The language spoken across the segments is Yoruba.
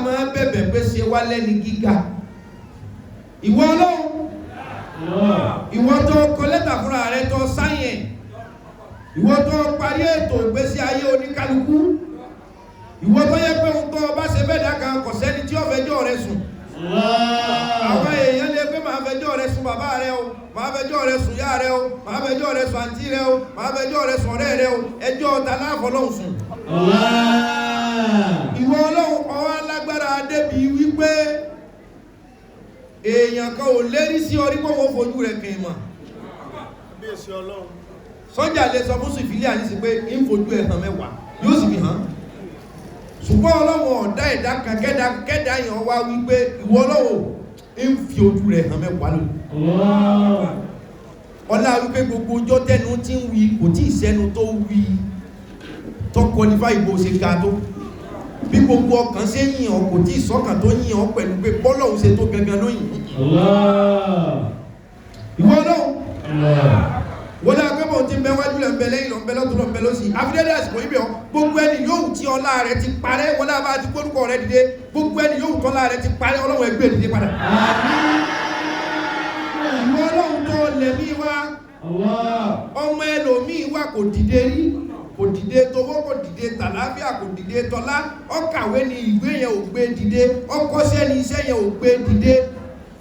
máa bẹ̀bẹ̀ pé ṣe wá lẹ́ni gíga ìwọ Ọlọ́run ìwọ tó kọ lẹ́tà fúnra rẹ tó sáyẹn ìwọ tó parí ètò ìgbésí ayé oníkálukú ìwọ tó yẹ pé ohun tó bá ṣe bẹ́ẹ̀ dá kan kò sẹ́ni tí ó fẹjọ́ rẹ sùn àwọn èèyàn lè pé máa fẹjọ́ rẹ sùn bàbá rẹ o máa fẹjọ́ rẹ sùn yá rẹ o máa fẹjọ́ rẹ sùn àǹtí rẹ o máa fẹjọ́ rẹ sùn ọ̀rẹ́ rẹ o ẹjọ́ ta láàfọlọ́hùn sùn ìwọ Ọlọ́run ọwọ́ alágbára débi wípé èèyàn kan ò lérí sí orí pé wọ́n fojú rẹ̀ kìí mọ̀ sọ́jà lè sọ fún sífìlíà ní sí pé ń fojú ẹ̀ hàn mẹ́wàá yóò sì fi hàn ṣùgbọ́n Ọlọ́run ọ̀dá ẹ̀dá kan kẹ́dà yàn wá wípé ìwọ Ọlọ́run ń fi ojú rẹ̀ hàn mẹ́wàá lò ọlá wípé gbogbo ọjọ́ tẹ́nu tí ń wí kò tí ìsẹ́nu tó wí tó kọlifá ìbò ṣe ga tó bí gbogbo ọkàn ṣe yìn ọ́ kò tí ìsọ́kàn tó yìn ọ́ pẹ̀lú pé bọ́lọ́hun ṣe tó gangan lóyìn ìwọ Ọlọ́run wọ́n dá pẹ́bọ̀ tí ń bẹ wájú lẹ́ ń bẹ lẹ́yìn lọ ń bẹ lọ́tún lọ ń bẹ lọ́sí afidẹ́dẹ́ àsìkò ibẹ̀ ọ́ gbogbo ẹni yóò tí ọlá rẹ̀ ti parẹ́ wọ́n dá bá ti gbórúkọ rẹ̀ dìde gbogbo ẹni yóò tọ́lá rẹ̀ ti parẹ́ Ọlọ́run ẹgbẹ́ dìde padà ìwọ Ọlọ́run tó lẹ̀mí wá ọmọ ẹlòmíì wá kò dìde rí kò dìde tówó kò dìde tàlàáfíà kò dìde tọ́lá ọkàwé ni ìwé yẹn ò gbé dìde ọkọ́ṣẹ́ ni iṣẹ́ yẹn ò gbé dìde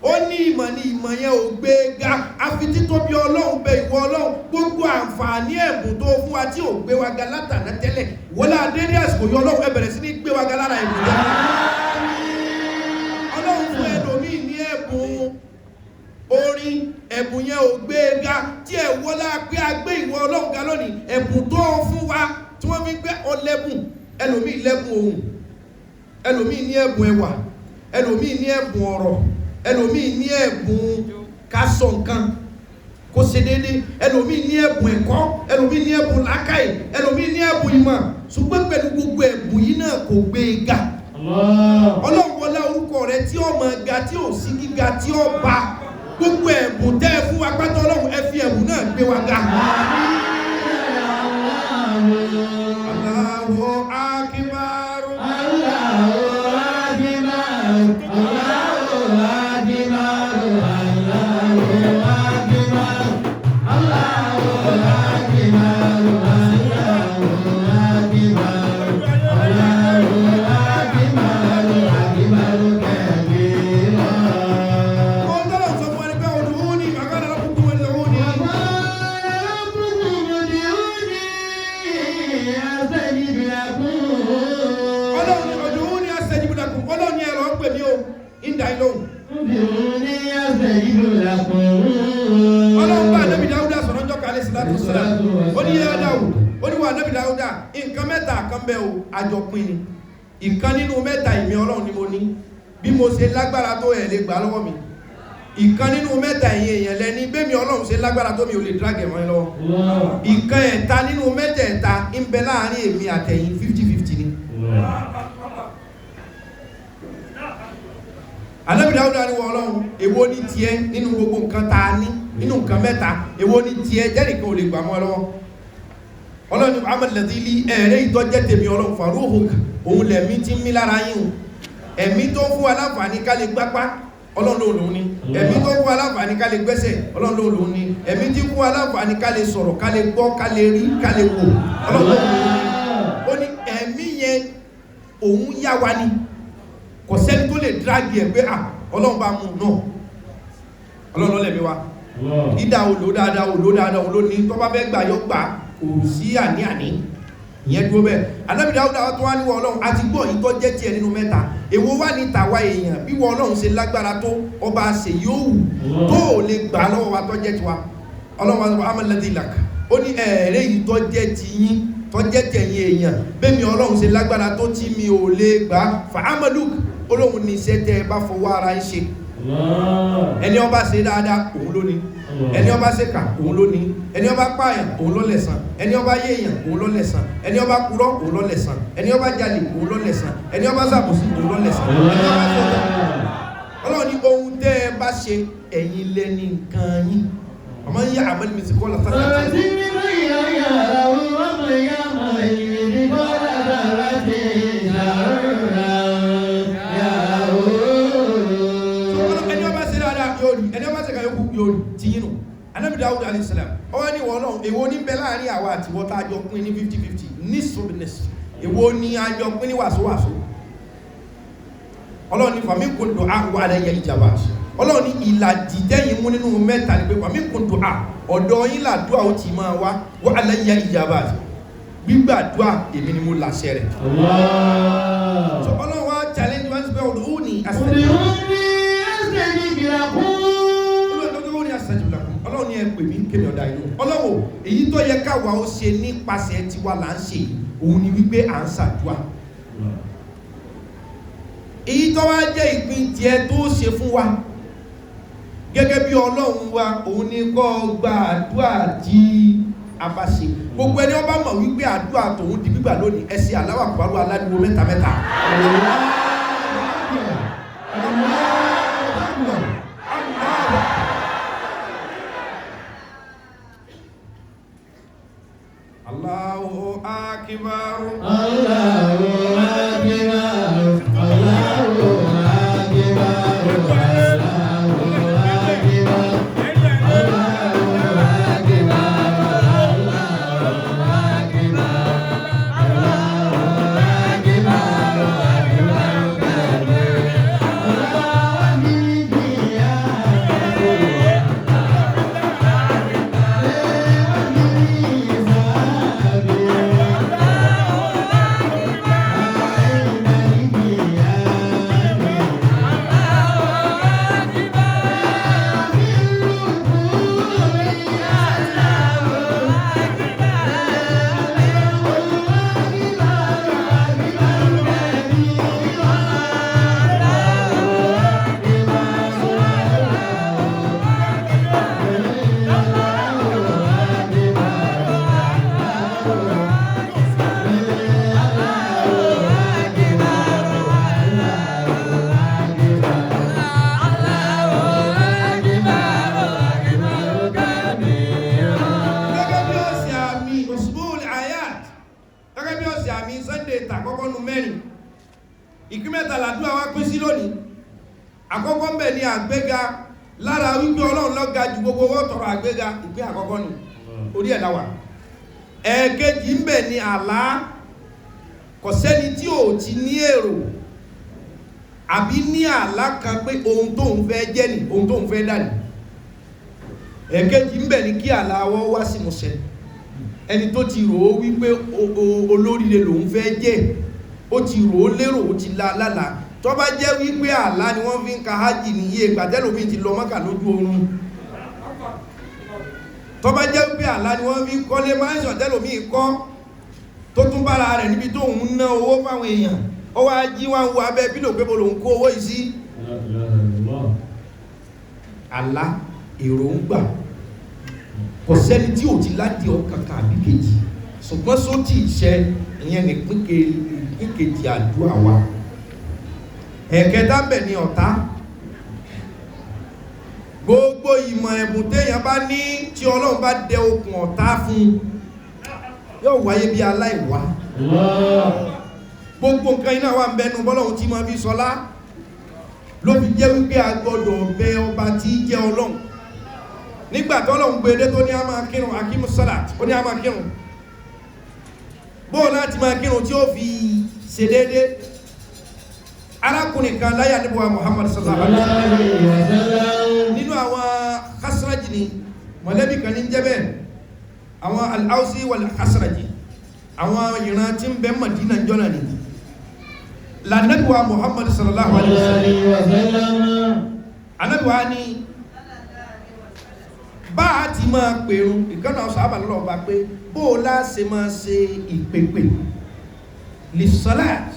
ó ní ìmọ̀ ni ìmọ̀ yẹn ò gbé ga àfi títóbi Ọlọ́run bẹ ìwọ Ọlọ́run gbogbo àǹfààní ẹ̀bùn tó fún wa tí ò gbé wa ga látàná tẹ́lẹ̀ wọlé adé ní àsìkò yọ Ọlọ́run ẹ bẹ̀rẹ̀ sí ní gbé wa ga lára ẹ̀bùn yẹn Ọlọ́run fún ẹlòmíì ní ẹ̀bùn orin ẹ̀bùn yẹn ò gbé ga tí ẹ̀ wọlé pé a gbé ìwọ Ọlọ́run ga lónìí ẹ̀bùn tó fún wa tí wọ́n fi gbé ọlẹ́bùn ẹlòmíì lẹ́bùn ohùn ẹlòmíì ní ẹ̀bùn ẹwà ẹlòmíì ní ẹ̀bùn ọ̀rọ̀ ẹlòmíì ní ẹ̀bùn kásọ nǹkan kó ṣe déédé ẹlòmíì ní ẹ̀bùn ẹ̀kọ́ ẹlòmíì ní ẹ̀bùn làákàyè ẹlòmíì ní ẹ̀bùn ìmọ̀ ṣùgbọ́n pẹ̀lú gbogbo ẹ̀bùn yìí náà kò gbé e ga Ọlọ́run wọlé orúkọ rẹ tí ó máa ga tí ó sí gíga tí ó bá gbogbo ẹ̀bùn tẹ́ ẹ fún wa pátá Ọlọ́run ẹ fi ẹ̀bùn náà gbé wa ga. Allahu akbar Allahu Ọlọ́run bá Ànábì Dáúdà sọ̀rọ̀ jọ́ kalẹ̀ sí láti sọ́lá ó ní yẹ́ Dáúdà ó ní wà Ànábì Dáúdà nǹkan mẹ́ta kan bẹ́ o àjọpín ni ìkan nínú mẹ́ta ìmí Ọlọ́run ni mo ní bí mo ṣe lágbára tó ẹ̀ lè gbà lọ́wọ́ mi ìkan nínú mẹ́ta ìyẹn èèyàn lẹ́ni bẹ́mi Ọlọ́run ṣe lágbára tó mi ò lè drag ẹ̀mọ́ lọ́wọ́ ìkan ẹ̀ta nínú mẹ́tẹ̀ẹ̀ta ń bẹ láàrin èmi àtẹ̀yìn 50-50 ni Ànábì Dáúdà ní wọ Ọlọ́run èwo ní tiẹ̀ nínú gbogbo nǹkan tá a ní nínú nǹkan mẹ́ta èwo ní tiẹ̀ jẹ́nìkan ò lè gbà mọ́ lọ́wọ́ Ọlọ́run ní Muhammad ladili ẹ̀rẹ́ ìtọ́jẹ́ tèmi Ọlọ́run faruhuk òun lẹ̀mí tí ń mí lára yín ẹ̀mí tó fún wa láǹfààní ká lè gbápá Ọlọ́run lòun ni ẹ̀mí tó fún wa láǹfààní ká lè gbẹ́sẹ̀ Ọlọ́run lòun ni ẹ̀mí tí fún wa láǹfààní ká lè sọ̀rọ̀ ká lè gbọ́ ká lè rí ká lè wò Ọlọ́run lòun ni ó ní ẹ̀mí yẹn òun yá wa ni kò sẹ́ni tó lè dráàgì ẹ̀ pé Ọlọ́run bá mú náà Ọlọ́run lọ́lẹ̀mí wa ìdá oló dáadáa oló ní tó bá fẹ́ gbà yóò gbà kò sí àní-àní ìyẹn dúró bẹ́ẹ̀ Ànábì Dáúdà tó wá níwọ̀ Ọlọ́run àti gbọ́ ìtọ́ jẹ́ tiẹ̀ nínú mẹ́ta èwo wá ní tàwa èèyàn bí wọ́n Ọlọ́run ṣe lágbára tó ọba ṣe yóò wù tó ò lè gbà lọ́wọ́ wa tó jẹ́ tiwa Ọlọ́run wa amọ̀lẹ́dì ìlàkà ó ní ẹ̀ẹ́rẹ́ yìí tó jẹ́ ti yín tó jẹ́ tẹ̀yìn èèyàn bẹ́mi Ọlọ́run ṣe lágbára tó tí mi ò lè gbà fa amaluk Ọlọ́run ní iṣẹ́ tẹ́ bá fọwọ́ ara ń ṣe ẹni ó bá ṣe dáadáa òun ló ní ẹni ó bá ṣe kà òun ló ní ẹni ó bá pààyàn òun ló lẹ̀san ẹni ó bá yéèyàn òun ló lẹ̀san ẹni ó bá purọ́ òun ló lẹ̀san ẹni ó bá jalè òun ló lẹ̀san ẹni ó bá ṣàbòsí òun ló lẹ̀san Ọlọ́run ní ohun tẹ́ ẹ bá ṣe ẹ̀yin lẹ́ni nǹkan yín ọmọ yín àmọ́lì mi ti kọ́ lọ́sàn yóò tí yínú Ànábì Dáúdù alayhi salam ó wá ní wọ́n náà èwo ní bẹ láàrin àwa àti wọ́n tá a jọ pín ní 50-50 ní sobiness èwo ní a jọ pín ní wàsówàsó Ọlọ́run ní fàmí kò dùn á wà lẹ́yẹ ìjàmbá Ọlọ́run ní ìlàjì tẹ́yìn mú nínú mẹ́ta ní pé fàmí kò dùn á ọ̀dọ̀ yín làdúà ó ti máa wá wà lẹ́yẹ ìjàmbá gbígbàdúà èmi ni mo láṣẹ rẹ̀ so Ọlọ́run wá challenge wá sí pé ọdún ní Ọlọ́run ní ẹ pè mí kémi ọ̀dá inú Ọlọ́run èyí tó yẹ káwa ó ṣe nípasẹ̀ tiwa là ń ṣe òun ni wípé à ń ṣàdúà èyí tó wá jẹ́ ìpín tiẹ̀ tó ṣe fún wa gẹ́gẹ́ bí Ọlọ́run wa òun ni kó gba àdúà tí a bá ṣe gbogbo ẹni ó bá mọ̀ wípé àdúà tòun di gbígbà lónìí ẹ ṣe Allahu Akbar aládùúgbò mẹ́ta mẹ́ta Allahu akbar Allahu akbar Allahu ìkímẹ́ta làdúrà wá pín sí lónìí àkọ́kọ́ ń bẹ ní àgbéga lára wípé Ọlọ́run ló ga jù gbogbo wọ́n tọrọ àgbéga ìpín àkọ́kọ́ ni orí ẹ̀dá wà ẹ̀ẹ̀kejì ń bẹ ní àlá kò sẹ́ni tí ò ti ní èrò àbí ní àlá kan pé ohun tó ń fẹ́ jẹ́ ni ohun tó ń fẹ́ dà ní ẹ̀ẹ̀kejì ń bẹ ní kí àlá wọ́n wá sí múṣẹ ẹni tó ti rò ó wípé olóríire lòun fẹ́ jẹ́ ó ti rò ó lérò ó ti lálàá tó bá jẹ́ wípé àlá ni wọ́n fi ń ka hajji ní iye ìgbàtẹ́lòmí ti lọ Mákà lójú oorun tó bá jẹ́ wípé àlá ni wọ́n fi ń kọ́lé máṣọ̀ tẹ́lòmí kọ́ tó tún bára rẹ̀ níbi tó ń ná owó fáwọn èèyàn ó wá jí wá ń wo abẹ́ bílò pé bolo ń kó owó yìí sí àlá èròǹgbà kò sẹ́ni tí ò ti láti ọkàkà àbí kejì ṣùgbọ́n sótì ìṣẹ́ ìyẹn ní pínkejì àdúrà wa ẹ̀kẹta bẹ̀ ní ọ̀tá gbogbo ìmọ̀ ẹ̀bùn téèyàn bá ní tí Ọlọ́run bá dẹ okùn ọ̀tá fún yóò wáyé bí aláìwá gbogbo nǹkan iná wà ń bẹnu bọ́lọ́run tí ma fi sọlá ló fi jẹ́ wípé a gbọ́dọ̀ bẹ ọba tí jẹ́ Ọlọ́run nígbàtí Ọlọ́run gbé dé tó ní a máa kírun akímù salat ó ní a máa kírun bóò láti máa kírun tí ó fi ṣe déédé arákùnrin kan láyà níbúwa Muhammad sallallahu alaihi wasallam nínú àwọn Khasraj ni mọ̀lẹ́bí kan ní jẹ́ bẹ́ẹ̀ àwọn al-Ausi wal-Khasraj àwọn ìran tí ń bẹ Madina jọ́nà ni lànàbíwa Muhammad sallallahu alaihi wasallam anábíwa ni bá a ti máa pèrún ìkànnà sàhábà lọ́wọ́ bá pé bóò láṣe máa ṣe ìpèpè lè salat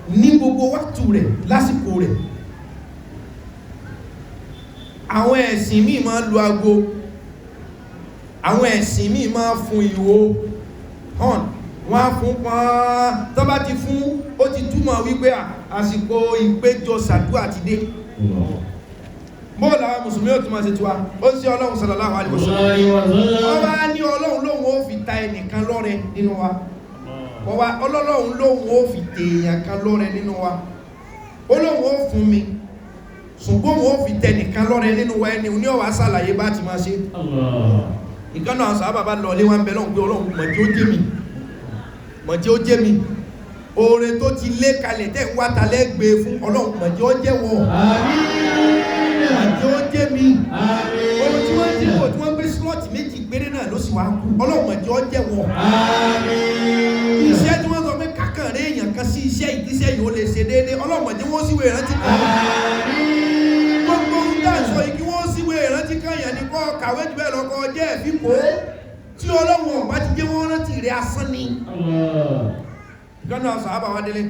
ní gbogbo wákàtí rẹ̀ lásìkò rẹ̀ àwọn ẹ̀sìn míì máa lu ago àwọn ẹ̀sìn míì máa fún ìwò hàn wọ́n á fún pọ́n tó bá ti fún ó ti túmọ̀ wípé àsìkò ìpéjọ sàdúà ti dé bóòlà àwọn mùsùlùmí ó tún máa ṣe tiwa ó sí Ọlọ́run sallallahu alaihi wasallam ó wá ní Ọlọ́run lóhun ó fi ta ẹnìkan lọ́rẹ nínú wa Ọlọ́run lóhun ó fi tèèyàn kan lọ́rẹ nínú wa Ọlọ́run ó fún mi ṣùgbọ́n wọ́n fi tẹ nìkan lọ́rẹ nínú wa ẹni ní ọwà sàlàyé bá ti máa ṣe ìkánà àwọn sàábà bá lọ lé wá ń bẹ lọ́n pé ọlọ́run mọ̀jí ó jẹ́ mi oore tó ti lé kalẹ̀ tẹ́ ń wáta lẹ́gbẹ̀ẹ́ fún ọlọ́run mọ̀jí ó jẹ́ wọ mọ̀jí ó jẹ́ mi ohun tí wọ́n dìbò tí wọ́n gbé slọ́ọ̀tì méjì péré náà ló sì wá kú ọlọ́run mọ̀jí ó jẹ́ wọ iṣẹ́ tí wọ́n sọ pé kákan rẹ̀ èèyàn kan sí iṣẹ́ ìdíṣẹ́ yìí ó lè ṣe déédéé ọlọ́run mọ̀jí wọ́n síwèé ìrántí kan gbogbo ń dá ìṣọ́ igi wọ́n síwèé ìrántí kan yẹn ní kọ́ kàwé jù bẹ́ẹ̀ lọ́kọ́ jẹ́ ẹ̀fíkó tí ọlọ́run ọ̀pá ti jẹ́ wọ́n rántí rẹ̀ asán ni ìgbọ́nà sàábà wá délé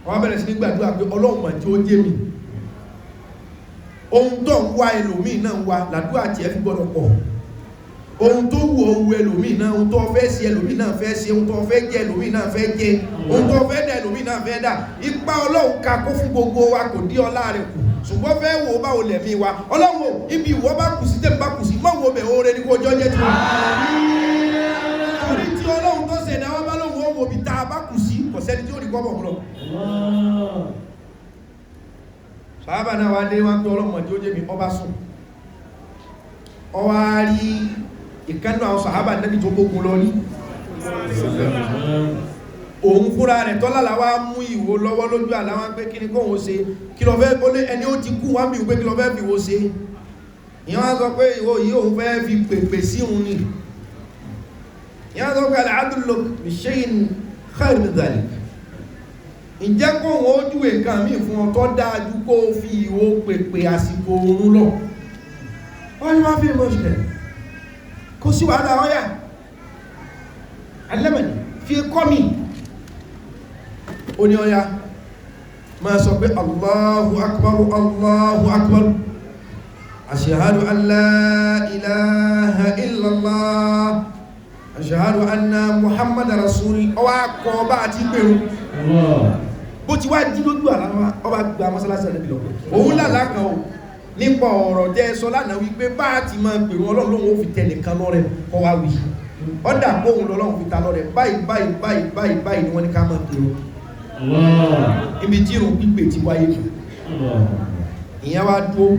wọ́n bẹ̀rẹ̀ sí ní gbàdúrà pé ọlọ́run mà jẹ́ ó jẹ́ mi ohun tó ń wá ẹlòmíì náà wá làdúrà tí ẹ fi gbọ́dọ̀ pọ̀ ohun tó wù owó ẹlòmíì náà ohun tó fẹ́ sí ẹlòmíì náà fẹ́ sí ohun tó fẹ́ jẹ ẹlòmíì náà fẹ́ jẹ ohun tó fẹ́ dá ẹlòmíì náà fẹ́ dá ipa ọlọ́run ká kó fún gbogbo wa kò dí ọlá rẹ̀ kù ṣùgbọ́n fẹ́ wo báwo lẹ̀mí wa ọlọ́run ibi ìwọ bá kù sí tẹ́ bá kù sí mọ́ wo bẹ̀ oore ní kó jọ́jẹ́ tí wọ́n torí tí ọlọ́run tó ṣẹ̀dá wá bá lóhun ó wo bí tá a bá kù sí kò sẹ́ni tí ó rí kọ́ bọ̀ lọ sàábà náà wá dé wọ́n pé ọlọ́run tí ó jẹ́ mi ọba sùn ọwá rí ìkánú àwọn sàábà nẹ́bí tó gbógun lọ ní òun fúnra rẹ̀ tọ́lá wá mú ìwò lọ́wọ́ lójú àláwá pé kí ni kó wọ́n ṣe kí lọ fẹ́ bólé ẹni ó ti kú wọ́n bí wípé kí lọ fẹ́ fi wó ṣe ìyẹn wá sọ pé ìwò yìí òun fẹ́ fi pèpè sí òun ni ìyẹn wá sọ pé al-adlu bi shay'in khayr min dhalik ìjẹ́ kó wọ́n ojú nǹkan míì fún ọ tó dájú kó fi ìwò pèpè àsìkò oorun lọ wọ́n ni wọ́n fi mọ́ ṣẹ̀ kó sí wàhálà ọ̀yà alẹ́mẹ̀ni fi kọ́ mi ó ní ọya máa sọ pé Allahu akbar Allahu akbar ashhadu an la ilaha illallah ashhadu anna muhammadar rasul ọwá kọ bá ti gbèrú bó ti wá jí lójú àláwá ọba gba mọ́sálásí rẹ̀ lọ òun lálàkàn ò nípa ọ̀rọ̀ jẹ́ sọ lánàá wípé bá ti máa gbèrú ọlọ́run lóhun ó fi tẹnìkan lọ́rẹ kọ́ wá wí ọ́dà kóhun lọ́lọ́run fi ta lọ́rẹ báyìí ni wọ́n ní ká máa gbèrú ibi tí ìrùn pípè ti wáyé ìyẹn wá dúó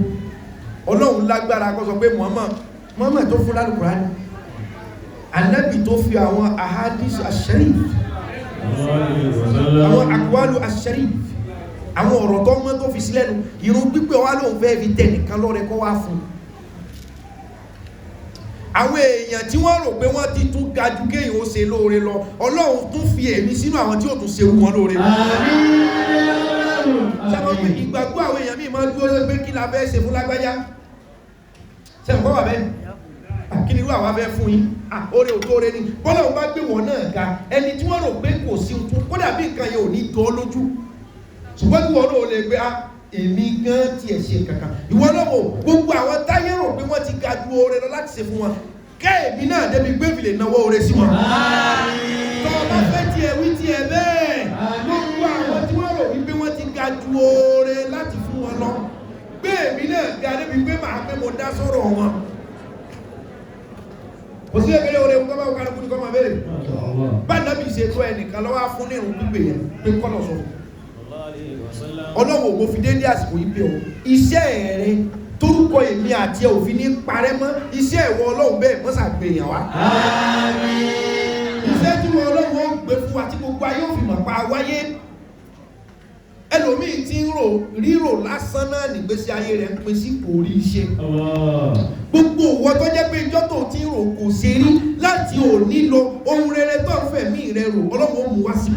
ọlọ́run lágbára kó sọ pé Muhammad tó fún lálùkùránì Ànábì tó fi àwọn ahadis asharif àwọn aqwalu asharif àwọn ọ̀rọ̀ tó mọ́ tó fi sílẹ̀nu ìrùn pípè wá lóun fẹ́ fi tẹnìkan lọ́rẹ kó wá fún àwọn èèyàn tí wọ́n rò pé wọ́n ti tún gajú kéyìn ó ṣe lóore lọ ọlọ́run tún fi èmi sínú àwọn tí ó tún ṣe wọn lóore sábọ́n pé ìgbàgbọ́ àwọn èèyàn míì máa dúró pé kí la fẹ́ ṣe fún lágbájá sẹ́mùkọ́ wà bẹ́ẹ̀ kí ni irú àwọn afẹ́ fún yín oore ò tó oore ní bọ́lá òun bá gbé wọn náà ga ẹni tí wọ́n rò pé kò sí tún kódà bí nǹkan yẹn ò ní tó lójú ṣùgbọ́n tí wọ́n rò lè gbé èmi gan ti ẹ̀ ṣe kankan ìwọ lọ́wọ́ gbogbo àwọn táyé rò pé wọ́n ti ga ju oore lọ láti ṣe fún wọn kẹ́ẹ̀mí náà débi gbébìlè náwó oore sí wọn tọ́ bá fẹ́ ti ẹ̀ wí ti ẹ̀ bẹ́ẹ̀ gbogbo àwọn tí wọ́n rò wípé wọ́n ti ga ju oore láti fún wọn lọ gbéèmí náà ga débi gbé màá pé mo dá sọ̀rọ̀ wọn kò sí ẹgbẹ̀rẹ̀ oore kọ́ bá wọ́n kálukú ní kọ́ máa bẹ̀rẹ̀ bá nàbì ṣe tó ẹnìkan lọ́wọ́ fún ní ìrùn gbígbé yẹn pé kọ́nà sọ ọlọ́wọ́ mo fi dé ní àsìkò yìí pé ọ iṣẹ́ rẹ torúkọ èmi àti ẹ òfin ní parẹ́ mọ́ iṣẹ́ ìwọ ọlọ́run bẹ́ẹ̀ mọ́ sàgbéyàn wá iṣẹ́ tí wọ́n ọlọ́run ó gbé fún wa tí gbogbo ayé òfin mọ̀ pa wáyé ẹlòmíì tí ń rírò lásán náà nígbésí ayé rẹ̀ ń pín sí orí iṣẹ́ gbogbo òwò tó jẹ́ pé ìjọ́ tó ti ń rò kò ṣe rí láti òní lọ ohun rere tó ń fẹ̀mí rẹ̀ rò ọlọ́run ó mú wá sí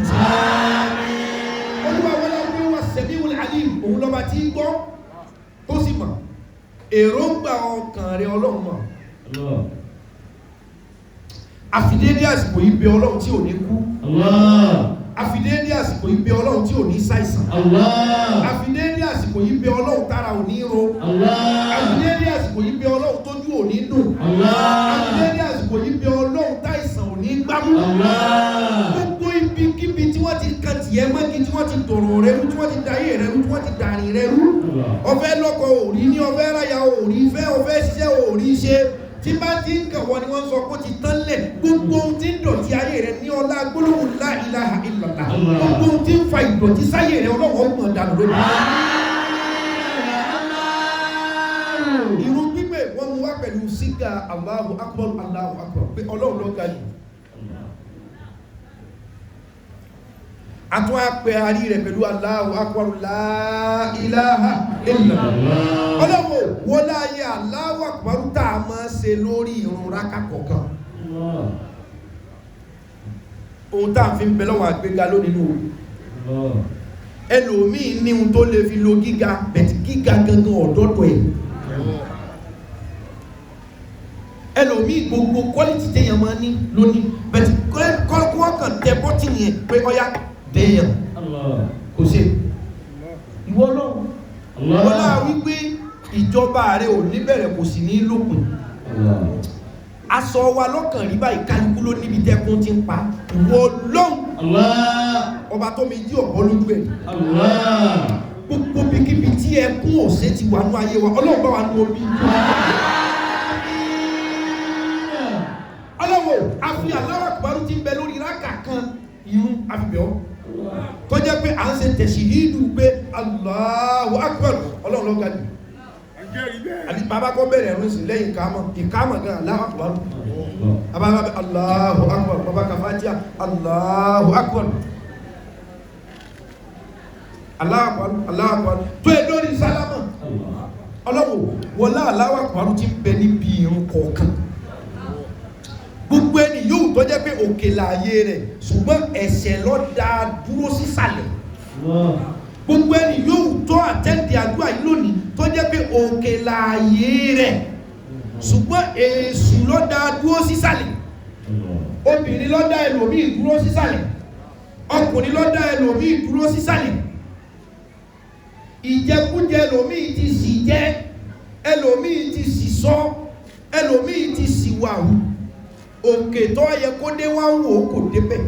olúwa wọlé pé wọ́n sẹ̀mí wọn alim òun lọ́ba tí ń gbọ́ tó sì mọ̀ èròǹgbà ọkàn rẹ̀ ọlọ́run mọ̀ àfidédé àsìkò yìí bẹ ọlọ́run tí ò ní kú àfidédé àsìkò yìí bẹ ọlọ́run tí ò ní ṣàìsàn àfidédé àsìkò yìí bẹ ọlọ́run tára ò ní ro àfidédé àsìkò yìí bẹ ọlọ́run tójú ò ní dùn àfidédé àsìkò yìí bẹ ọlọ́run táìsàn ò ní gbámú gbogbo ibikíbi tí wọ́n ti kan tìyẹ mọ́kí tí wọ́n ti dọ̀rọ̀ rẹ rú tí wọ́n ti dayé rẹ rú tí wọ́n ti dàrin rẹ rú ọfẹ́ lọ́kọ òrí ní ọfẹ́ ráyà òrí fẹ́ ọfẹ́ ṣiṣẹ́ òrí ṣe tí bá ti ń kàn wọ́n ni wọ́n sọ kó ti tán lẹ̀ gbogbo ohun tí ń dọ̀tí ayé rẹ̀ ní ọlá gbólóhùn la ilaha illallah gbogbo ohun tí ń fa ìdọ̀tí sáyé rẹ̀ ọlọ́wọ́ mọ̀ dànù lónìí irun gbígbé wọ́n mú wá pẹ̀lú sígà Allahu Akbar Allahu Akbar pé Ọlọ́run ló ga jù. àtún àpẹ àrí rẹ̀ pẹ̀lú Allahu Akbar la ilaha illallah. Ọlọ́run wọ́n láyé Allahu Akbar tá a máa ṣe lórí ìrun rákà kọ̀ọ̀kan. ohun tá a fi ń bẹ lọ́wọ́ àgbéga lónìí nù. ẹlòmíì ní ohun tó lè fi lo gíga bẹ̀tì gíga gangan ọ̀dọ́dọ̀ ẹ̀. ẹlòmíì gbogbo quality téèyàn máa ní lónìí bẹ̀tì kọ́kọ́ kan tẹ bọ́tì yẹn pé ọya déèyàn kò sí ìwọ náà wọ́n náà wípé ìjọba rẹ̀ ò ní bẹ̀rẹ̀ kò sì ní lópin. aṣọ wa lọ́kàn rí báyìí kálukú ló níbi tẹ́kún ti ń pa ìwọ lọ́hùn ọba tó mi jí ọ̀pọ̀ lójú ẹ̀ gbogbo bíkíbi tí ẹkún òṣè ti wà ní ayé wa Ọlọ́run bá wà ní omi. Ọlọ́run àfi Allahu Akbar ti ń bẹ lórí rákà kan irun àfibẹ̀ ọ́ tó jẹ́ pé à ń ṣe tẹ̀síhídù pé Allahu Akbar Ọlọ́run ló ga jù. àti bàbá kọ́ bẹ̀rẹ̀ ẹ̀rùn sí lẹ́yìn ìkámọ̀ gan Allahu Akbar abábá Allahu Akbar bàbá kàfájíà Allahu Akbar Allahu Akbar Allahu Akbar tó ẹ lórí sálámà. Ọlọ́run wọlá Allahu Akbar ti ń bẹ níbi irun kọ̀ọ̀kan. gbogbo ẹni yóò tó jẹ́ pé òkè láàyè rẹ̀ ṣùgbọ́n ẹ̀ṣẹ̀ ló dá dúró sísàlẹ̀. gbogbo ẹni yóò tó àtẹ́ǹdì àdúrà yìí lónìí tó jẹ́ pé òkè láàyè rẹ̀ ṣùgbọ́n èṣù ló dá dúró sísàlẹ̀. obìnrin ló dá ẹlòmíì dúró sísàlẹ̀, ọkùnrin ló dá ẹlòmíì dúró sísàlẹ̀. ìjẹkújẹ ẹlòmíì ti sì jẹ, ẹlòmíì ti sì sọ, ẹlòmíì ti sì wàhù. òkè tó yẹ kó dé wá wò ó kò débẹ̀.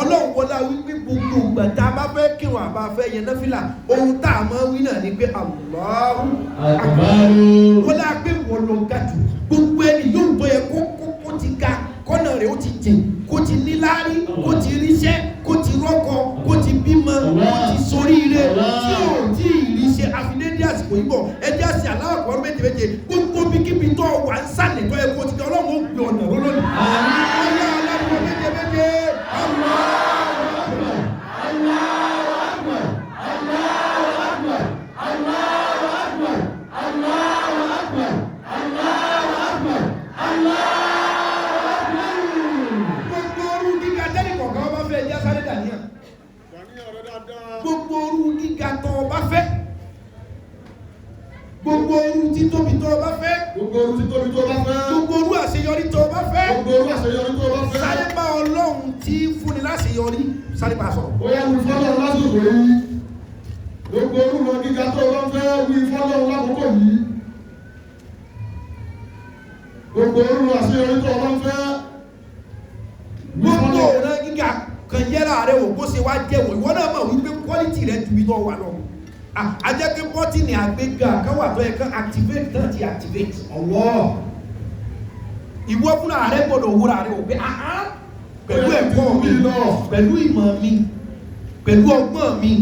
Ọlọ́run wọlá wípé gbogbo ìgbà tá a bá fẹ́ kírun àbá fẹ́ yẹn náfìlà ohun tá a máa wí náà ni pé Allahu Akbar. wọlá pé wọ́n lọ ga jù. gbogbo ẹni yóò tó yẹ kó ti ga kọ́nà rẹ̀ ó ti jìn, kó ti níláárí, kó ti ríṣẹ́, kó ti rọ́kọ, kó ti bímọ, kó ti soríire tí ò tí ì ríṣẹ́ àfilédé àsìkò yìí bọ̀ ẹjẹ́ àṣẹ Allahu Akbar méje gbogbo bíkíbi tó wà ń sálẹ̀ tó yẹ kó ti ga Ọlọ́run ó gbé ọ̀nà lónìí. ọ̀yá aláwọ̀ méje Allahu Akbar Allahu Akbar Allahu Akbar Allahu Akbar Allahu Akbar Allahu Akbar Allahu. gbogbo orú gíga tó o bá fẹ́, gbogbo orú títóbi tó o bá fẹ́, gbogbo orú títóbi tó o bá fẹ́, gbogbo orú àṣeyọrí tó o bá fẹ́, gbogbo orú àṣeyọrí tó o bá fẹ́, sáré bá Ọlọ́run tí fúnni láṣeyọrí sáré bá sọ̀rọ̀. ó yá wí fọ́lọ́run lásìkò yìí. gbogbo orú lọ gíga tó o bá fẹ́ wí fọ́lọ́run lákòókò yìí. gbogbo orú àṣeyọrí tó o bá fẹ́. gbogbo ọ̀rọ̀ gíga kan yẹ́ra rẹ̀ wò kó ṣe wá jẹ́ wò ìwọ náà mọ̀ wípé quality rẹ̀ ju ibi tó wà lọ. a jẹ́ pé bọ́tìnì àgbéga kan wà tó yẹ kán activate náà ti activate. ọwọ́ ìwọ fúnra rẹ̀ gbọ́dọ̀ wúra rẹ̀ wò pé pẹ̀lú ẹ̀kọ́ mi pẹ̀lú ìmọ̀ mi pẹ̀lú ọgbọ́n mi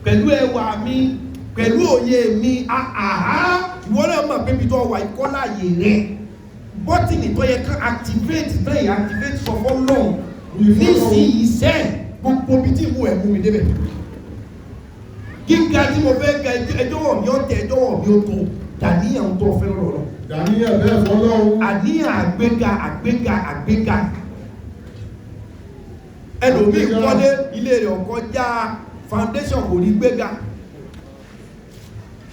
pẹ̀lú ẹwà mi pẹ̀lú òye mi ìwọ náà mọ̀ pé ibi tó wà ìkọ́láyè rẹ̀ bọ́tìnì tó yẹ kán activate náà yẹ activate sọ fọ́ lọ́hùn nísìnyí sẹ́ gbogbo bí tí ìwọ ẹ̀ mú mi débẹ̀. gíga tí mo fẹ́ ga ẹjọ́ wọ̀ mí ọ̀tẹ̀ ẹjọ́ wọ̀ mí ó tó dàníyàn tó fẹ́ lọ́rọ̀. dàníyàn bẹ́ẹ̀ fọlọ́. àníyàn àgbéga. ẹlòmíì kọ́lé ilé rẹ̀ ọ̀kọ́já foundation kò ní gbéga.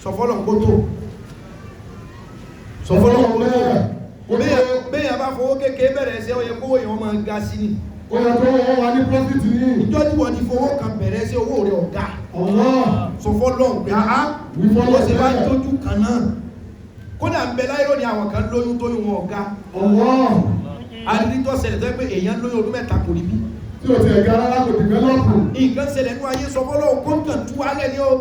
sọfọ́lọ̀ kótó. sọfọ́lọ̀ kótó. bẹ́ẹ̀ yà bá fowó kékeré bẹ̀rẹ̀ ṣe ó yẹ kówó yẹn wọ́n máa ń ga sí ni. ó yẹ kó wọ́n wá ní profit ní. ìjọ tí wọ́n ti fowó kan bẹ̀rẹ̀ sí owó rẹ̀ ọ̀gá. sọfọ́lọ̀ pé wọ́n ṣe bá tójú kan náà. kódà ń bẹ láyé lónìí àwọn kan lóyún tóyún wọn ọ̀gá. àdìrítọ́ ṣẹlẹ̀ tó yẹ pé èèyàn lóyún ọdún mẹ́ta kò rí bí. tí o ti ẹ̀gá rárá kò dìvẹ́lọ́pù. nǹkan ṣẹlẹ̀ ní ayé sọfọ́lọ́ kọ́ńtà tú alẹ́ ni ó.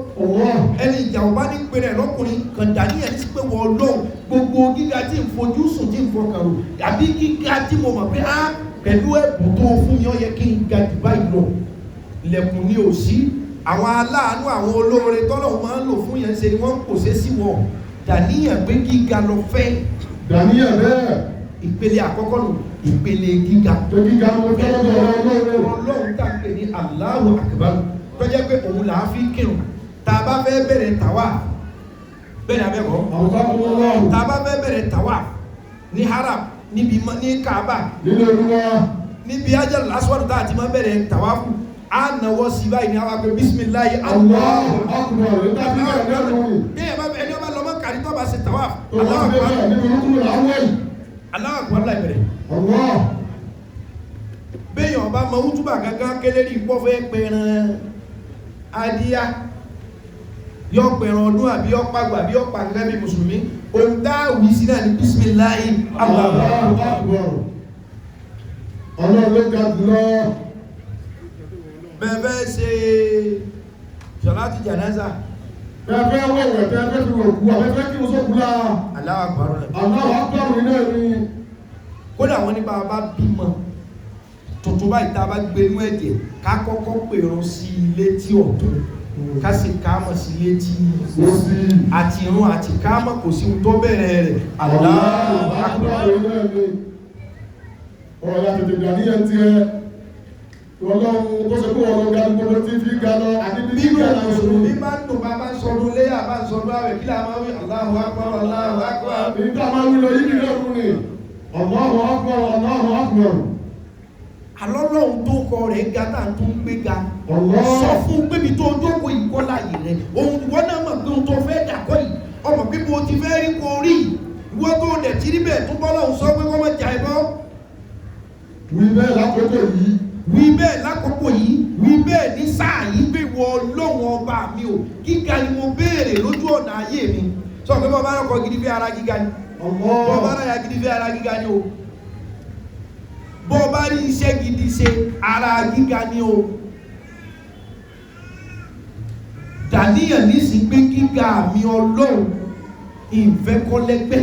ẹni ìjà ọba ní pèrè lọ́kùnrin kan dání ẹni sí pé wọ́n lọ́hùn gbogbo gíga tí ń fojú sùn tí ń fọkàn rò tàbí gíga tí mo mọ̀ pé pẹ̀lú ẹ̀bùn tó fún mi ó yẹ kí n ga jù báyìí lọ. ilẹ̀kùn ni ò sí àwọn aláàánú àwọn olóore tọ́lọ̀ máa ń lò fún yẹn ṣe ni wọ́n ń pòṣé sí wọn dàníyàn pé gíga lọ fẹ́. dàníyàn bẹ́ẹ̀. ìpele àkọ́kọ́ nù ìpele gíga. tó gíga ló fẹ́ lọ́dọ̀ Ọlọ́run tá a pè ní Allahu Akbar tó jẹ́ pé òun là á fi kírun tá a bá fẹ́ bẹ̀rẹ̀ tàwa bẹ́ẹ̀ ni abẹ́kọ̀ tá a bá fẹ́ bẹ̀rẹ̀ tàwa ní haram níbi ní Kaaba níbi Hajar al-Aswad tá a ti máa bẹ̀rẹ̀ tàwa fún a nàwọ́ sí báyìí ní àwọn akpẹ́ bisimilayi Allahu Akbar ẹni ọba lọ́mọ kàrí tó bá ṣe tàwa Allahu Akbar Allahu Akbar láì bẹ̀rẹ̀ bẹ́ẹ̀ ọba ma útúbà gangan kélérí pọ́fẹ́ pẹ̀rẹ̀ adíyá yọ pẹ̀rẹ̀ ọdún àbí ọpàgbà àbí ọpàgbà bí mùsùlùmí ohun dáwì sí náà ní bisimilayi Allahu Akbar ọlọ́lọ́gá lọ bẹ́ẹ̀ ṣe sọ̀láti jànáza bẹ́ẹ̀ wẹ̀wẹ̀ bẹ́ẹ̀ fi wọ̀kú àwẹ́fẹ́ kí mo sókú láà Allahu Akbar Allahu Akbar iná ní kódà wọn ní bá bímọ tuntun báyìí tá a bá gbénú ẹ̀jẹ̀ ká kọ́kọ́ pèrún sí létí ọ̀tún ká sì káàmọ̀ sí létí àti irun àti káàmọ̀ kò sí tó bẹ̀rẹ̀ rẹ̀ Allahu Akbar ọ̀rọ̀ láti tètè àníyàn tí ẹ ọlọ́run tó ṣe kó ọ̀rọ̀ ga gbogbo tí fi ga lọ àdíbí nínú òṣèlú bá ń dùn bá ń sọdún léyà bá ń sọdún àwẹ̀ kí làá máa wí Allahu Akbar Allahu Akbar nígbà máa wí lọ yí nílẹ̀ ọdún ni Allahu Akbar Allahu Akbar alọ́lọ́run tó kọ rẹ̀ ga náà tó ń gbé ga sọ fún pébi tó jókòó ìkọlá yìí rẹ̀ ohun wọ́n náà mọ̀ pé ohun tó fẹ́ dàkọ́ yìí ọmọ pé mo ti fẹ́ rí kó rí ìwọ́n tó dẹ̀ tí níbẹ̀ tó bọ́ lọ́hùn sọ pé wọ́n mọ̀ jà ẹ̀bọ́ wí bẹ́ẹ̀ lákòókò yìí wí bẹ́ẹ̀ lákòókò yìí wí bẹ́ẹ̀ ní sáà yìí pé wọ Ọlọ́run ọba mi ò gíga ni mo béèrè lójú ọ̀nà ayé mi sọ pé bọ́ bá rọ̀kọ̀ gidi bí ara gíga ni bọ́ bá ráyà gidi bí ara gíga ni o bọ́ bá rí iṣẹ́ gidi ṣe ara gíga ni o dàníyàn nísì pé gíga mi Ọlọ́run ìfẹ́ kọ́ lẹ́gbẹ́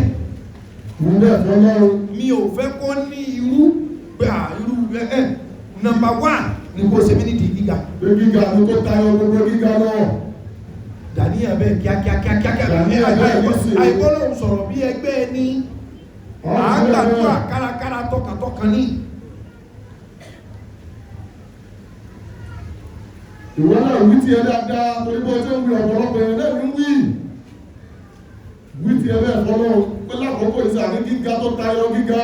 mi ò fẹ́ kọ́ ní irú pé irú number one ní kó ṣe mí ní di gíga gíga ní kó tayọ gbogbo gíga náà dàníyàn bẹ́ẹ̀ kíákíákíákíá àìgbọ́lọ́hùn sọ̀rọ̀ bí ẹgbẹ́ ní àgbàdúrà kárakára tọkàntọkàn ní ìwọ́n náà wí ti ẹ dáadáa torí bọ́ tí ó ń wí ọ̀pọ̀lọpọ̀ ẹ̀rẹ́ náà ń wí ti ẹ bẹ́ẹ̀ fọ́lọ́ pé lákòókò ìsàní gíga tó tayọ gíga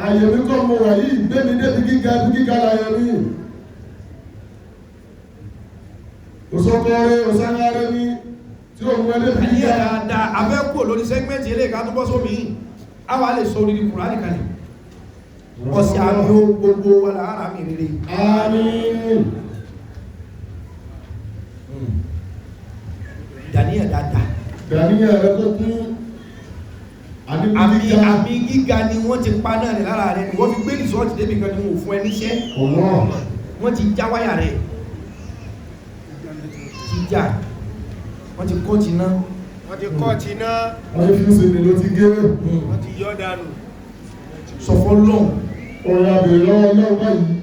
àyẹ̀mí kọ́ mọ̀ wà yìí gbémi débi gíga bí gíga láyẹ̀mí òsọ́kọ́rẹ́ òsánárẹ́ ní tí ó mú ẹlẹ́bí gíga dáadáa abẹ́kò lórí sẹ́gmẹ́ntì ilé ìka tó bọ́ sómi a wà lè sọ orí Kùránì kalẹ̀ ọ̀sẹ̀ àmì gbogbo wà lára mi rere àmín dàníyàn dáadáa dàníyàn rẹ tó kún àmì gíga ni wọ́n ti pa náà rẹ̀ lára rẹ̀ wọ́n fi gbé rìsọ́ọ̀tì débi kan ní wọ́n fún ẹ níṣẹ́ wọ́n ti já wáyà rẹ̀ ti já wọ́n ti kọ́ ti náà wọ́n ti kọ́ ti náà wọ́n ti fi ṣe ló ti gé wọ́n ti yọ́ dànù sọ̀fọ́ lọ́n ọ̀rọ̀ àbẹ̀rẹ̀ lọ́wọ́ náà báyìí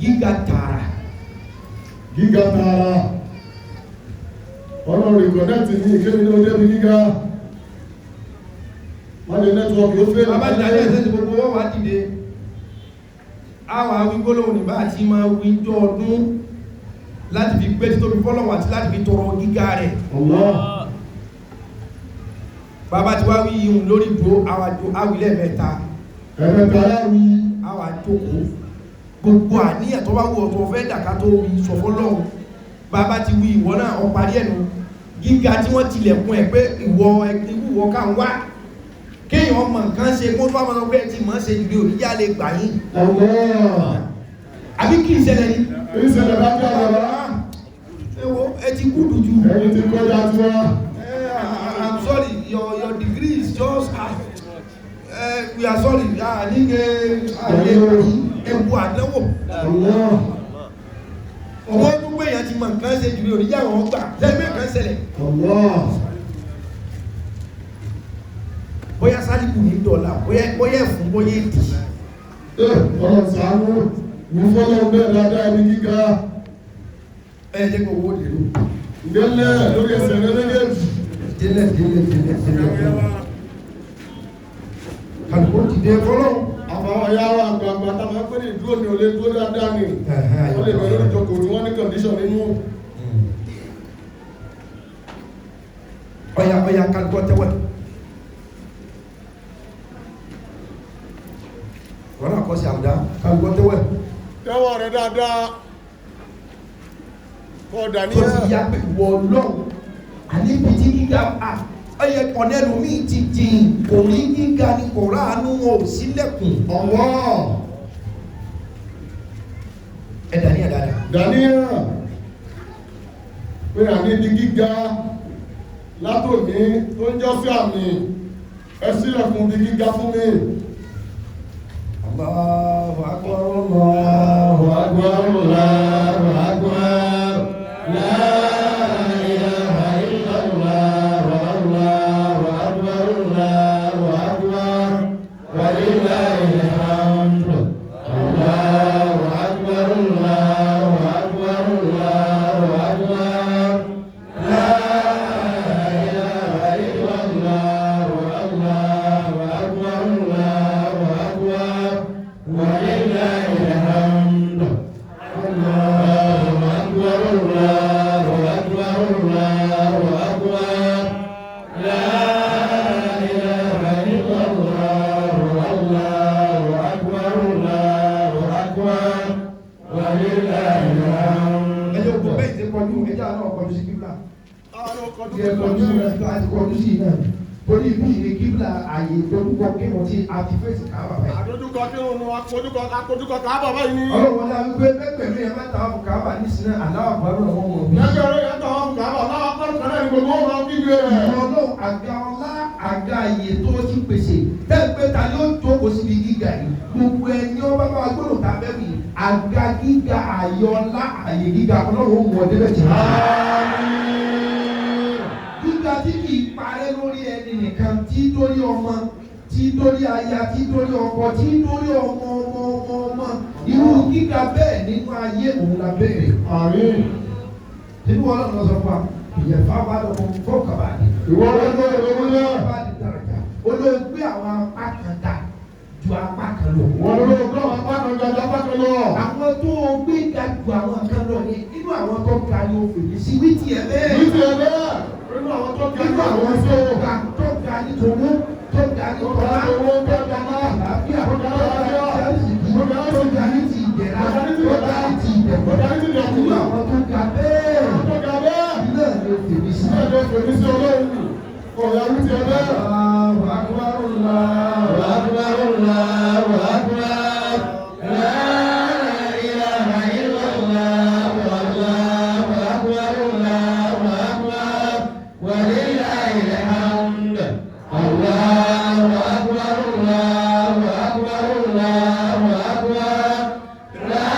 gíga tààrà ọlọ́run ìkọ̀dẹ́tì ní ìkémi ní ọdẹ́bí gíga wọ́n lè nẹ́tíwọ́kì ó fẹ́ bàbá ìdájọ́ ẹ̀sẹ̀ ti gbogbo wọ́n wá dìde àwọn awígbólóhùn nígbà àti máa wíjọ ọdún láti fi gbé títóbi fọ́lọ́wọ́ àti láti fi tọrọ gíga rẹ̀ bàbá ti wá wí ihun lórí ìdúró àwílẹ̀ mẹ́ta àwà jókòó gbogbo àníyàn tó bá wù ọ̀tọ̀ fẹ́ dàká tó wí sọ fọ́lọ́hùn bàbá ti wí ìwọ náà ọ parí ẹnu gíga tí wọ́n tilẹ̀kùn ẹ̀ pé ìwọ ká ń wá kéèyàn ọmọ nǹkan ṣe kó tó bá mọ́ pé tí mọ́ ṣe ìlú òníyà lè gbà yín àbí kí ìṣẹ̀lẹ̀ ní ìṣẹ̀lẹ̀ bá jẹ́ ọ̀rọ̀ ẹwọ́ ẹ ti kú dùjú ẹni tí kọjá tí wọ́n I'm sorry your degree is just we are sorry ní ewu àdánwò ọwọ́ tó pé èèyàn ti mọ̀ nǹkan ṣe ìlú òníyà wọn gbà lẹ́gbẹ̀ẹ́ kan ṣẹlẹ̀ bóyá sálìkù ní dọ́là bóyá ẹ̀fún bóyá èdè ọ̀rọ̀ sàánú ní fọ́lọ́ bẹ́ẹ̀ dáadáa ẹni gíga ẹ̀ẹ́dẹ́ kò wó dèrò ìgbẹ́lẹ̀ lórí ẹsẹ̀ rẹ̀ méjèèjì délẹ̀ kálukú dìde fọlọ́. àfàwọn ìyá wa àgbààgbà táwọn ẹgbẹ́ ní ìdúró ní olè dúró dáadáa ni wọ́n lè bẹ̀rẹ̀ ìjọkọ̀ tí wọ́n ní condition nínú. ọ̀yà kálukú tẹ́wẹ̀. wọ́n náà kọ́ sí àbúdá kálukú tẹ́wẹ̀. tẹ́wọ̀ rẹ̀ dáadáa kọ́ tó dàníyà. ti yá pé wọ́ lọ́wọ́ àníbi tí gíga ọyẹ ọ̀nẹ́lu mi ti jìn kò rí gíga ni kò ráàánú wọn ò sílẹ̀kùn. ọ̀wọ́ ẹ dàníyà dáadáa. dàníyà pé àníbi gíga látòní tó ń jọ́ sí àmì ẹ sílẹ̀kùn bí gíga fún mi. Allahu akbar, Allahu akbar, Allahu akbar, la ilaha illallah, Allahu akbar, Allahu akbar, walillahil hamd. Allahu akbar, Allahu akbar, Allahu akbar, la ilaha illallah, Allahu akbar, Allahu akbar, walillahil hamd. Allahu akbar, Allahu akbar, Allahu akbar, la ilaha illallah, Allahu akbar, Allahu akbar, walillahil hamd. Ẹjọ́ gbogbo bẹ́ẹ̀ ti kọjú ẹjọ́ àná kọjú sí kíbla. àwọn ọkọ̀ Bí ẹ kọjú àti kọjú sí náà. Torí bí ìní kíbla àyè ìdójúkọ kí wọ́n ti àti fèsì káwà báyìí. àdójúkọ kí wọn akójúkọ káàbà báyìí ní. Ọlọ́run ní àwọn gbé pẹ̀lú ẹ̀ mẹ́ta ọkọ̀ káwà ní sinẹ́ aláwọ̀ àbárò lọ́wọ́ wọn bí. lẹ́jọ́ rẹ̀ yàtọ̀ àwọn káàbà láwọn akọ́rù kan náà ní gbogbo wọn máa ń gbígbé rẹ̀. Ọlọ́run àga ọlá àga àyè tó ti pèsè tẹ́gbẹ́ ta ni ó jókòó síbi gíga yìí. Gbogbo ẹni ọba bá wa gbọ́dọ̀ ta bẹ́ẹ̀ wì àga gíga àyè ọlá àyè gíga Ọlọ́run ó mú ọ débẹ̀ jẹ́. Gíga tí kì í parẹ́ lórí ẹni nìkan tí dórí ọmọ tí dórí aya tí dórí ọkọ tí dórí ọmọ irú gíga bẹ́ẹ̀ nínú ayé òun la béèrè. àmín. Nínú Ọlọ́run sọ fún wa ìyẹ̀fà bá lọ́kọ̀ fọ́ọ̀kàbà ni. ìwọ lọ́jọ́ ìwé náà. Bá di dàrájà olóògbé àwọn apá kan dà ju apá kan lọ. wọ́n ló gbọ́ apá kan jọjọ apá kan lọ. Àwọn tó o gbé ga ju àwọn kan lọ ni nínú àwọn tó ga ni o fèmí sí wíìtì ẹ̀ bẹ́ẹ̀. wíìtì ẹ̀ bẹ́ẹ̀. nínú àwọn tó ga Nínú àwọn tó ga ní tòwó tó ga ní tọ́lá tó ga ní àlàáfíà tó ga ní àrísìkí tó ga ní ti ìdẹ̀ra tó ga ní ti ìdẹ̀kọ́ nínú àwọn tó ga bẹ́ẹ̀. tó ga bẹ́ẹ̀. Ilé ẹ̀ ló fèmí sí. ilé ẹ̀ ló fèmí sí Ọlọ́run. ọ̀yà wíìtì ẹ̀ bẹ́ẹ̀. Allahu akbar, Allahu akbar, Allahu akbar, la ilaha illallah, Allahu akbar, Allahu akbar, walillahil hamd. Allahu akbar, Allahu akbar, Allahu akbar, la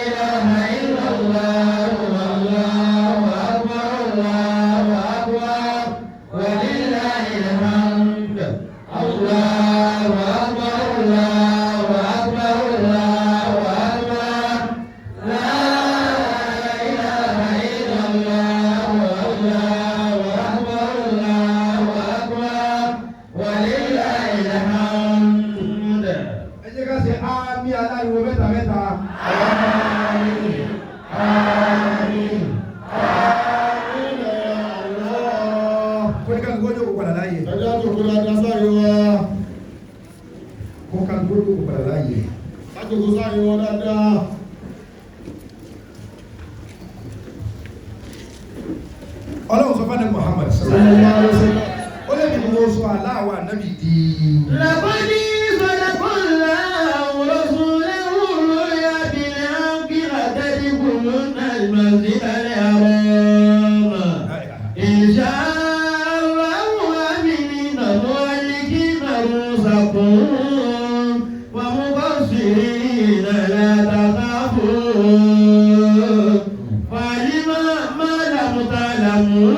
ilaha illallah, Allahu akbar, Allahu akbar, walillahil hamd. Allahu akbar, Allahu akbar, Allahu akbar, la ilaha illallah, Allahu akbar, Allahu akbar, walillahil hamd. Ẹ jẹ́ ká ṣe àmì aláriwo mẹ́ta mẹ́ta. Àmín, àmín, àmín ya Allah. Kó ní ká gbogbo jókòó padà láàyè. ẹjọ́ àjòkó dáadáa sáré wa. Kó ká gbogbo jókòó padà láàyè. àjòkó sáré wa dáadáa. Ọlọ́run sọ fún Muhammad sallallahu alaihi wasallam. ó lè ní mo sọ aláwọ̀ ànábì di. لقد صدق الله رسوله الرؤيا بالحق لتدخلن المسجد الحرام إن شاء الله آمنين مهلكين رؤوسكم ومقصرين لا تخافون فعلم ما لم تعلموا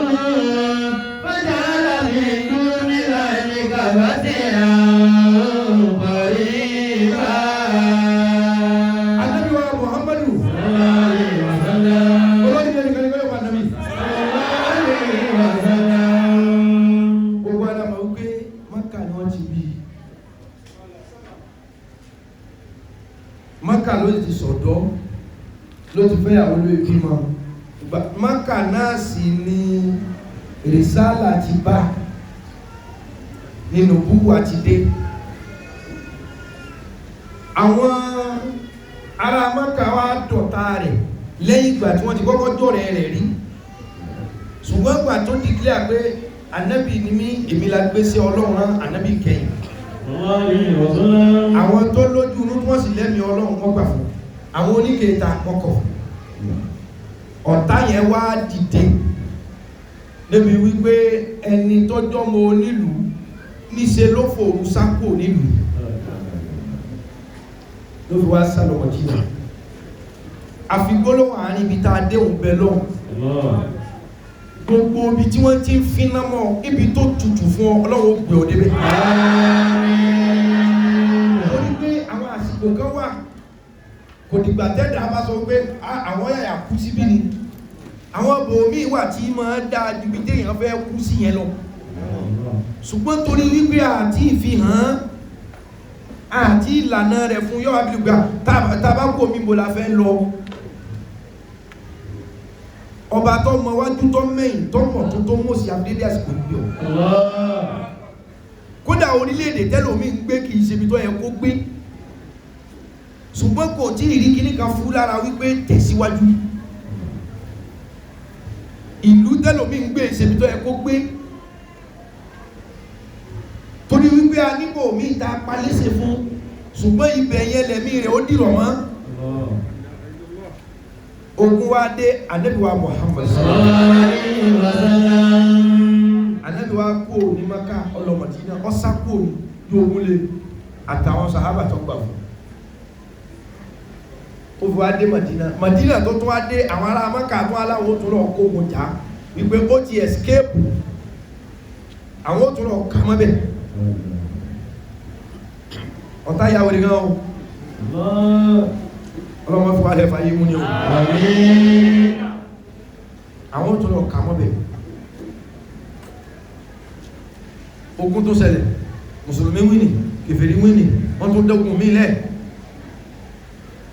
فجعل من دون ذلك فتحا قريبا. Ànábì wa Muhammadu. صلى الله عليه وسلم. Olórí ẹni kan ní kọ́lé wa ànábì. صلى الله عليه وسلم. Mákà ló ti sọ̀dọ́ ló ti fẹ́yàwó ló bímọ Mákà náà sì ni rìsálà ti bá nínú búwú àti dé àwọn ará Mákà wá dọ̀tá rẹ̀ lẹ́yìn ìgbà tí wọ́n ti kọ́kọ́ jọ̀rẹ̀ rẹ̀ rí ṣùgbọ́n ìgbà tó declare pé ànábì ni mí èmi la gbé sí Ọlọ́run rán ànábì kẹ́yìn àwọn tó lójú inú tí wọ́n sì lẹ́mìí Ọlọ́run wọ́n gbà fún àwọn oníkèéta kọ́kọ́ ọ̀tá yẹn wá dìde débi wípé ẹni tọ́jọ́ mọ onílùú níṣe ló fòrú sápò nílùú ló fi wá sálọ Mọdínà àfigbólóhùn àárín ibi tá a dé òun bẹ lọ́hùn gbogbo ibi tí wọ́n ti ń finá mọ́ ibi tó tutù fún Ọlọ́run ó gbé ọ débẹ̀ torí pé àwọn àsìkò kan wà kò dìgbà tẹ́dà bá sọ pé àwọn yàyà kú síbí ni àwọn bòmí wà tí máa dáa ju bí téèyàn fẹ́ kú sí yẹn lọ ṣùgbọ́n torí wípé àti ìfihàn àti ìlànà rẹ̀ fún yọ́ abìlúgbà tàbákò mímbo la fẹ́ lọ ọba tó mọ wájú tó mẹ́yìn tó mọ̀ tó mọ̀ sí abúlédé àsìkò ìgbé ọ̀ kódà orílẹ̀-èdè tẹ́lòmí ń gbé kìí ṣe bí tó yẹ kó gbé ṣùgbọ́n kò tí ìrí kíní kan fún lára wípé tẹ̀síwájú ìlú tẹ́lòmí ń gbé ṣe bí tó yẹ kó gbé torí wípé a níbò mí ta palẹ́sẹ̀ fún ṣùgbọ́n ibẹ̀ yẹn lẹ̀mí rẹ̀ ó dìrọ̀ mọ́ ogun wa dé Ànábì wa Muhammad Ànábì wa kó ní Mákà ó lọ Mádínà ó sá kó ní ogun lè àtàwọn sàhábà tó gbà fún ó fi wá dé Mádínà tó tún wá dé àwọn ará Mákà tó aláwọ̀ tó lọ kó wọn jà wípé ó ti escape àwọn tó lọ kà mọ́ bẹ̀ ọ̀tá yàwó rí gan o ọlọ́mọ fún alẹ́ fàyé mú ní o àwọn tó lọ kà mọ́ bẹ̀ ogun tó ṣẹlẹ̀ mùsùlùmí wíní kèfèrí wíní wọ́n tó dẹ́kun mí lẹ́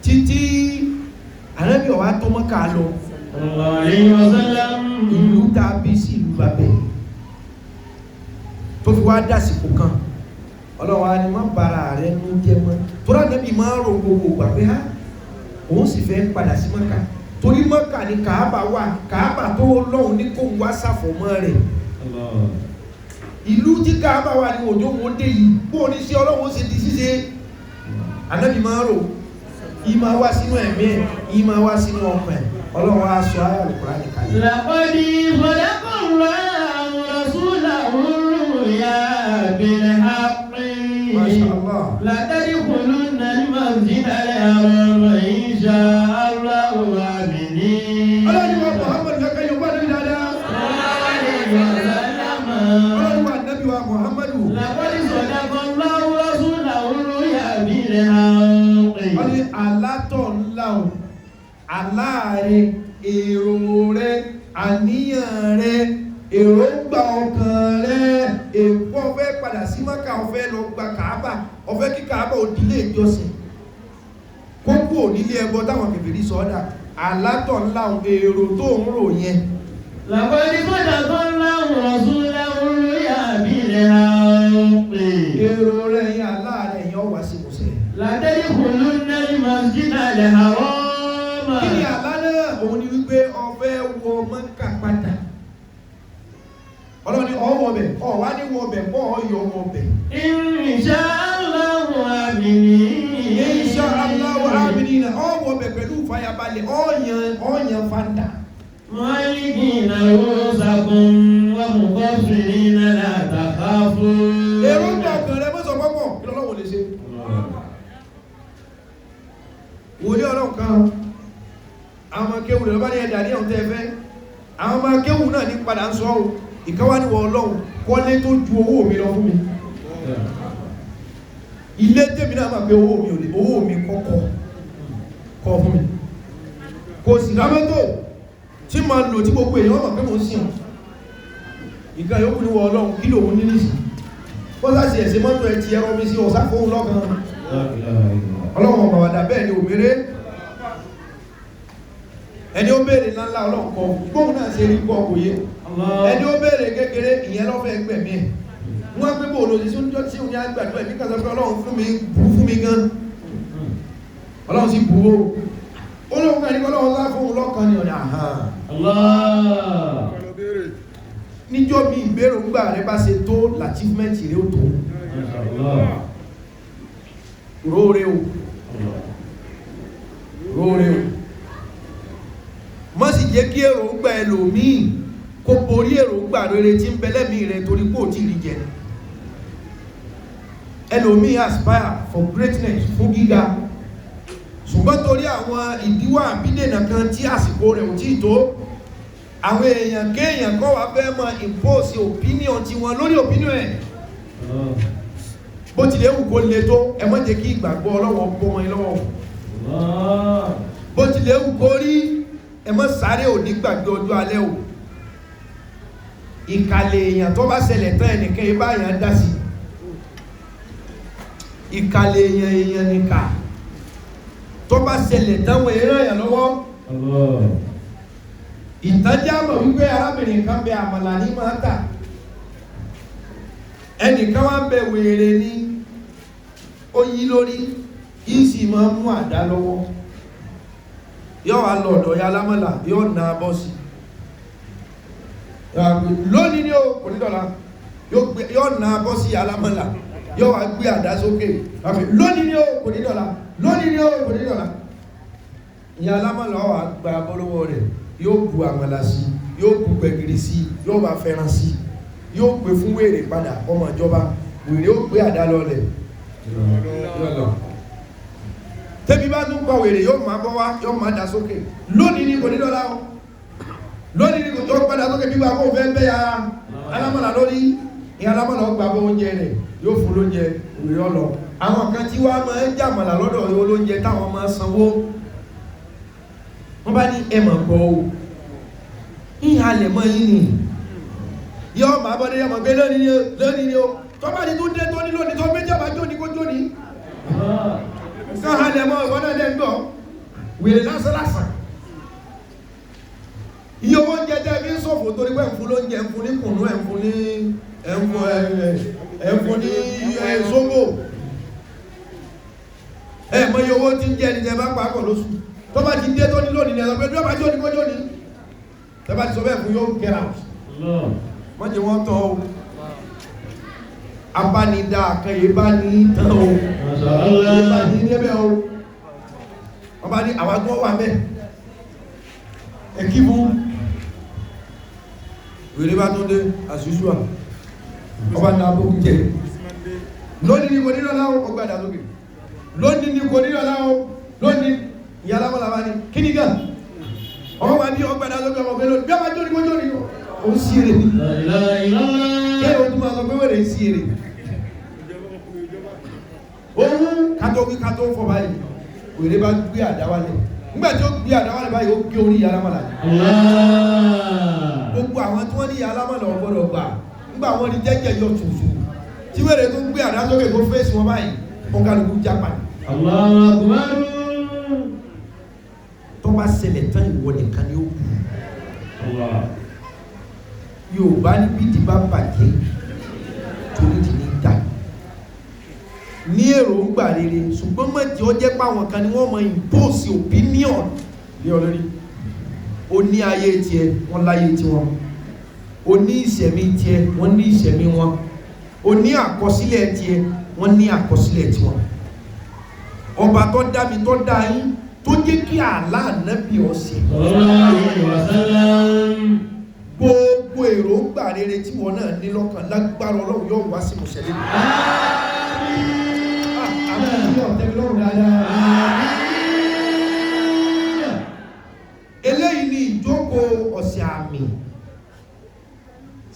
títí Ànábì ọ̀wá tó Mákà lọ ìlú tàbí sí ìlú bàbẹ̀ tó fi wá dásìkò kan ọlọ́wà ni má bára rẹ̀ ní jẹ́ mọ́ tó rá Ànábì máa rò gbogbo gbàgbé ha òun sì fẹ́ padà sí Mákà torí Mákà ni Kàábà wà Kàábà tó lọ́hun ní kó wá sàfọ̀mọ́ rẹ̀ ìlú tí Kàábà wà ní òjò wọn dé yìí bó ní sí Ọlọ́hun ṣe di ṣíṣe Ànábì máa rò ìmá wá sínú ẹ̀mí ẹ̀ ìmá wá sínú ọkàn ẹ̀ Ọlọ́hun á sọ ayé Al-Qur'ani kalẹ̀. لقد خلق الله رسوله الرؤيا بالحق ما شاء الله لتدخلن المسجد الحرام إن شاء الله آمنين. Ọlọ́run wa Muhammad kankan yóò gbádùn dáadáa. Ọlọ́run wa Ànábì wa Muhammadu. لقد صدق الله رسوله الرؤيا بالحق. Wọ́n ní alátọ̀ ńlá o aláàrẹ èrò rẹ àníyàn rẹ èròǹgbà ọkàn rẹ èkó ọfẹ́ padà sí Mákà ọfẹ́ lọ gba Kàábà ọfẹ́ kí Kàábà òdílé ìjọsìn kókó onílé ẹbọ táwọn kèfèrí sọ́dà alátọ̀ ńlá èrò tó ń rò yẹn. لقد صدق الله رسوله الرؤيا بالحق. èrò rẹ yẹn aláàrẹ yẹn ọwà sí musẹ̀. لتدخلن المسجد الحرام. kí ni àlá náà òun ni wípé ọfẹ́ wọ Mákà padà ọlọ́ni ọwọ́ bẹ̀ ọwá ní wọ bẹ̀ pọ̀ ọyọ wọ bẹ̀. Insha Allah aminin. Insha Allah aminin ọwọ́ bẹ̀ pẹ̀lú fàyàbalẹ̀ ọ̀yàn fanda. Malikina rusakum wa muqaffirina la takhafun. èrò ń bọ̀ ọ̀kan rẹ mọ́sọ̀ pọ́pọ̀ kí lọ́wọ́ lè ṣe. wòlé ọlọ́run kan àwọn akéwù rẹ̀ lọ́bá ní ẹ̀dà ní ọ̀hún tẹ́ẹ̀fẹ́ àwọn akéwù náà ní padà ń sọ ọ́ ìkáwá ní wọ́n ọlọ́run kọ́lé tó ju owó mi lọ fún mi ilé tèmi náà máa pé owó mi kọ́ fún mi kò sì rámẹ́tò tí ma lò tí gbogbo èèyàn mọ̀ pé mo ń sìn ìgbà yóò kú ní wọ́n ọlọ́run kí lòun ní nìsí bọ́sá sí ẹ̀sẹ̀ mọ́tò ẹ̀ ti ẹ̀rọ mi sí ọ̀sá fóun lọ́kàn ọlọ́run ọba wa dá padà bẹ́ẹ̀ ni òmèrè ẹni ó béèrè ńláńlá ọlọ́nkọ gbóhùn náà ṣe rí kọ́ kò yé ẹni ó béèrè kékeré ìyẹn lọ́fẹ́ gbẹ̀mí ẹ̀ wọ́n pé bò lòdì sí oúnjẹ tí òun ní àgbàdo ẹ̀mí kan sọ pé ọlọ́run fún mi gan ọlọ́run sì bú ó olóhùn kan ní ọlọ́run sá fún un lọ́kàn ní ọ̀nà àhán níjọ́ mi ìbéèrè ńgbà rẹ bá ṣe tó l'achievement rẹ ó tó róore o róore o má sì jẹ́ kí èròǹgbà ẹlòmíì kó borí èròǹgbà rere tí ń bẹ lẹ́mìí rẹ torí kó tí rí jẹ ẹlòmíì aspire for greatness fún gíga ṣùgbọ́n torí àwọn ìdíwọ́ àbídènà kan tí àsìkò rẹ̀ ò tí tó àwọn èèyàn kéèyàn kọ́ wá fẹ́ mọ́ impose opinion tí wọ́n lórí opinion ẹ̀ bó tilẹ̀ wù kó le tó ẹ má jẹ́ kí ìgbàgbọ́ ọlọ́wọ́ bọ́ wọn lọ́wọ́ bó tilẹ̀ wù kó rí ẹ má sáré ò ní gbàgbé ọjọ́ alẹ́ o ìkàlẹ̀ èèyàn tó bá ṣẹlẹ̀ tán ẹnìkan ibá èèyàn dá sí ìkàlẹ̀ èèyàn nìkà tó bá ṣẹlẹ̀ tán wọ́n èèyàn yàn lọ́wọ́ ìtajà mọ̀ wípé arábìnrin kan bẹ àmàlà ní máa tà ẹnìkan wá bẹ wèrè ní ó yí lórí yìí sì máa mú àdá lọ́wọ́ yóò wá lọ́dọ̀ ya lámọ́là yóò na bọ́ sí lónìí ni ó kò ní dọ̀la yóò na bọ́ sí alámọ́là yóò wá gbé àdá sókè lónìí ni ó kò ní dọ̀la lónìí ni ó kò ní dọ̀la ìyá alámọ́là wà gba bọ́lọ́wọ́ rẹ̀ yóò bu àmàlà sí yóò bu gbẹ̀gìrì sí yóò bá fẹ́ràn sí yóò gbé fún wèrè padà ọmọ ìjọba wèrè ó gbé àdá lọlẹ̀ tẹ́bí bá tún kọ wèrè yóò máa bọ́ wá yóò máa dá sókè lónìí ní kò ní lọ́la o lónìí ní kò tó padà sókè bí wà kó fẹ́ bẹ́ ya alámọ̀lá lórí ní alámọ̀lá ó gbàgbọ́ oúnjẹ rẹ̀ yóò fún lóúnjẹ wèrè ọlọ àwọn kan tí wá máa ń jàmàlà lọ́dọ̀ olóúnjẹ táwọn máa sanwó wọ́n bá ní ẹmọ̀ gbọ́ o ìhàlẹ̀ mọ́ yìí ni yọ́ máa bọ́ déyàmọ̀ gbé lónìí ni o tó bá ní tó dé tó ní lónìí tó gbé jọba jóní kó jóní káhàlẹ̀ mọ́ ìwọ́n náà lẹ́gbọ́ wèrè lásánlásán iye owó oúnjẹ jẹ́ bí sọ́fò torí pé ẹ̀fún lóúnjẹ ẹ̀fún ní kùnú ẹ̀fún ní sóbò ẹ̀mọ́ iye owó tí ń jẹ́ ní jẹ bá pàápọ̀ lóṣù tó bá ti dé tó ní lónìí ní ẹ̀sọ́ pé bí ó bá jóní kó jóní tó bá ti sọ bẹ́ẹ̀ fún yóò get out wọ́n jẹ́ wọ́n tọ́ o abánidá akẹ́yẹ bá ní tán o bá ní lébẹ̀ o wọ́n bá ní àwọn agbọ́ wà mẹ́ ẹ̀kíbú wèrè bá tó dé àṣíṣúà ọba ní abókú jẹ lónìí ní kò nílò láwọn ọgbàdà lókè lónìí ní kò nílò láwọn lónìí ìyá alámọ́lá bá ní kí ní gàn ọmọ wa ní ọgbàdà lókè ọmọ pẹ̀lú bí ọmọ jóni kó jóni ó ń sí èrè ní kí ẹ̀rọ tó máa sọ pé wèrè sí èrè ohun kátó wí kátó fọ́ báyìí wèrè bá gbé àdáwálẹ̀ nígbàtí ó gbé àdáwálẹ̀ báyìí ó gbé orí ìyá alámọ́lá gbogbo àwọn tí wọ́n ní ìyá alámọ́lá ọgbọ́dọ̀ gbà nígbà wọ́n ní jẹ́jẹ́ yọ tùtù tí wèrè tó gbé àdásókè tó fèsì wọn báyìí wọ́n kálukú jápa tó bá ṣẹlẹ̀ tán ìwọ nìkan ni ó kù Yorùbá ní bí ìdí bá bàjẹ́ torí ti ní dà ní èròǹgbà rere ṣùgbọ́n mọ̀jẹ́ ó jẹ́ páwọn kan ni wọ́n mọ impose opinion lé ọlọ́rí ó ní ayé tiẹ̀ wọ́n láyé tiwọn ó ní ìṣẹ̀mí tiẹ̀ wọ́n ní ìṣẹ̀mí wọn ó ní àkọsílẹ̀ tiẹ̀ wọ́n ní àkọsílẹ̀ tiwọn ọba tó dá mi tó dá yín tó jẹ́ kí àlá ànábì ọ̀sẹ̀ gbogbo èròǹgbà rere tí wọ́n náà ní lọ́kàn lágbára Ọlọ́run yóò wá sí mọ̀ṣẹ́lẹ̀ eléyìí ni ìjókòó ọ̀sẹ̀ àmì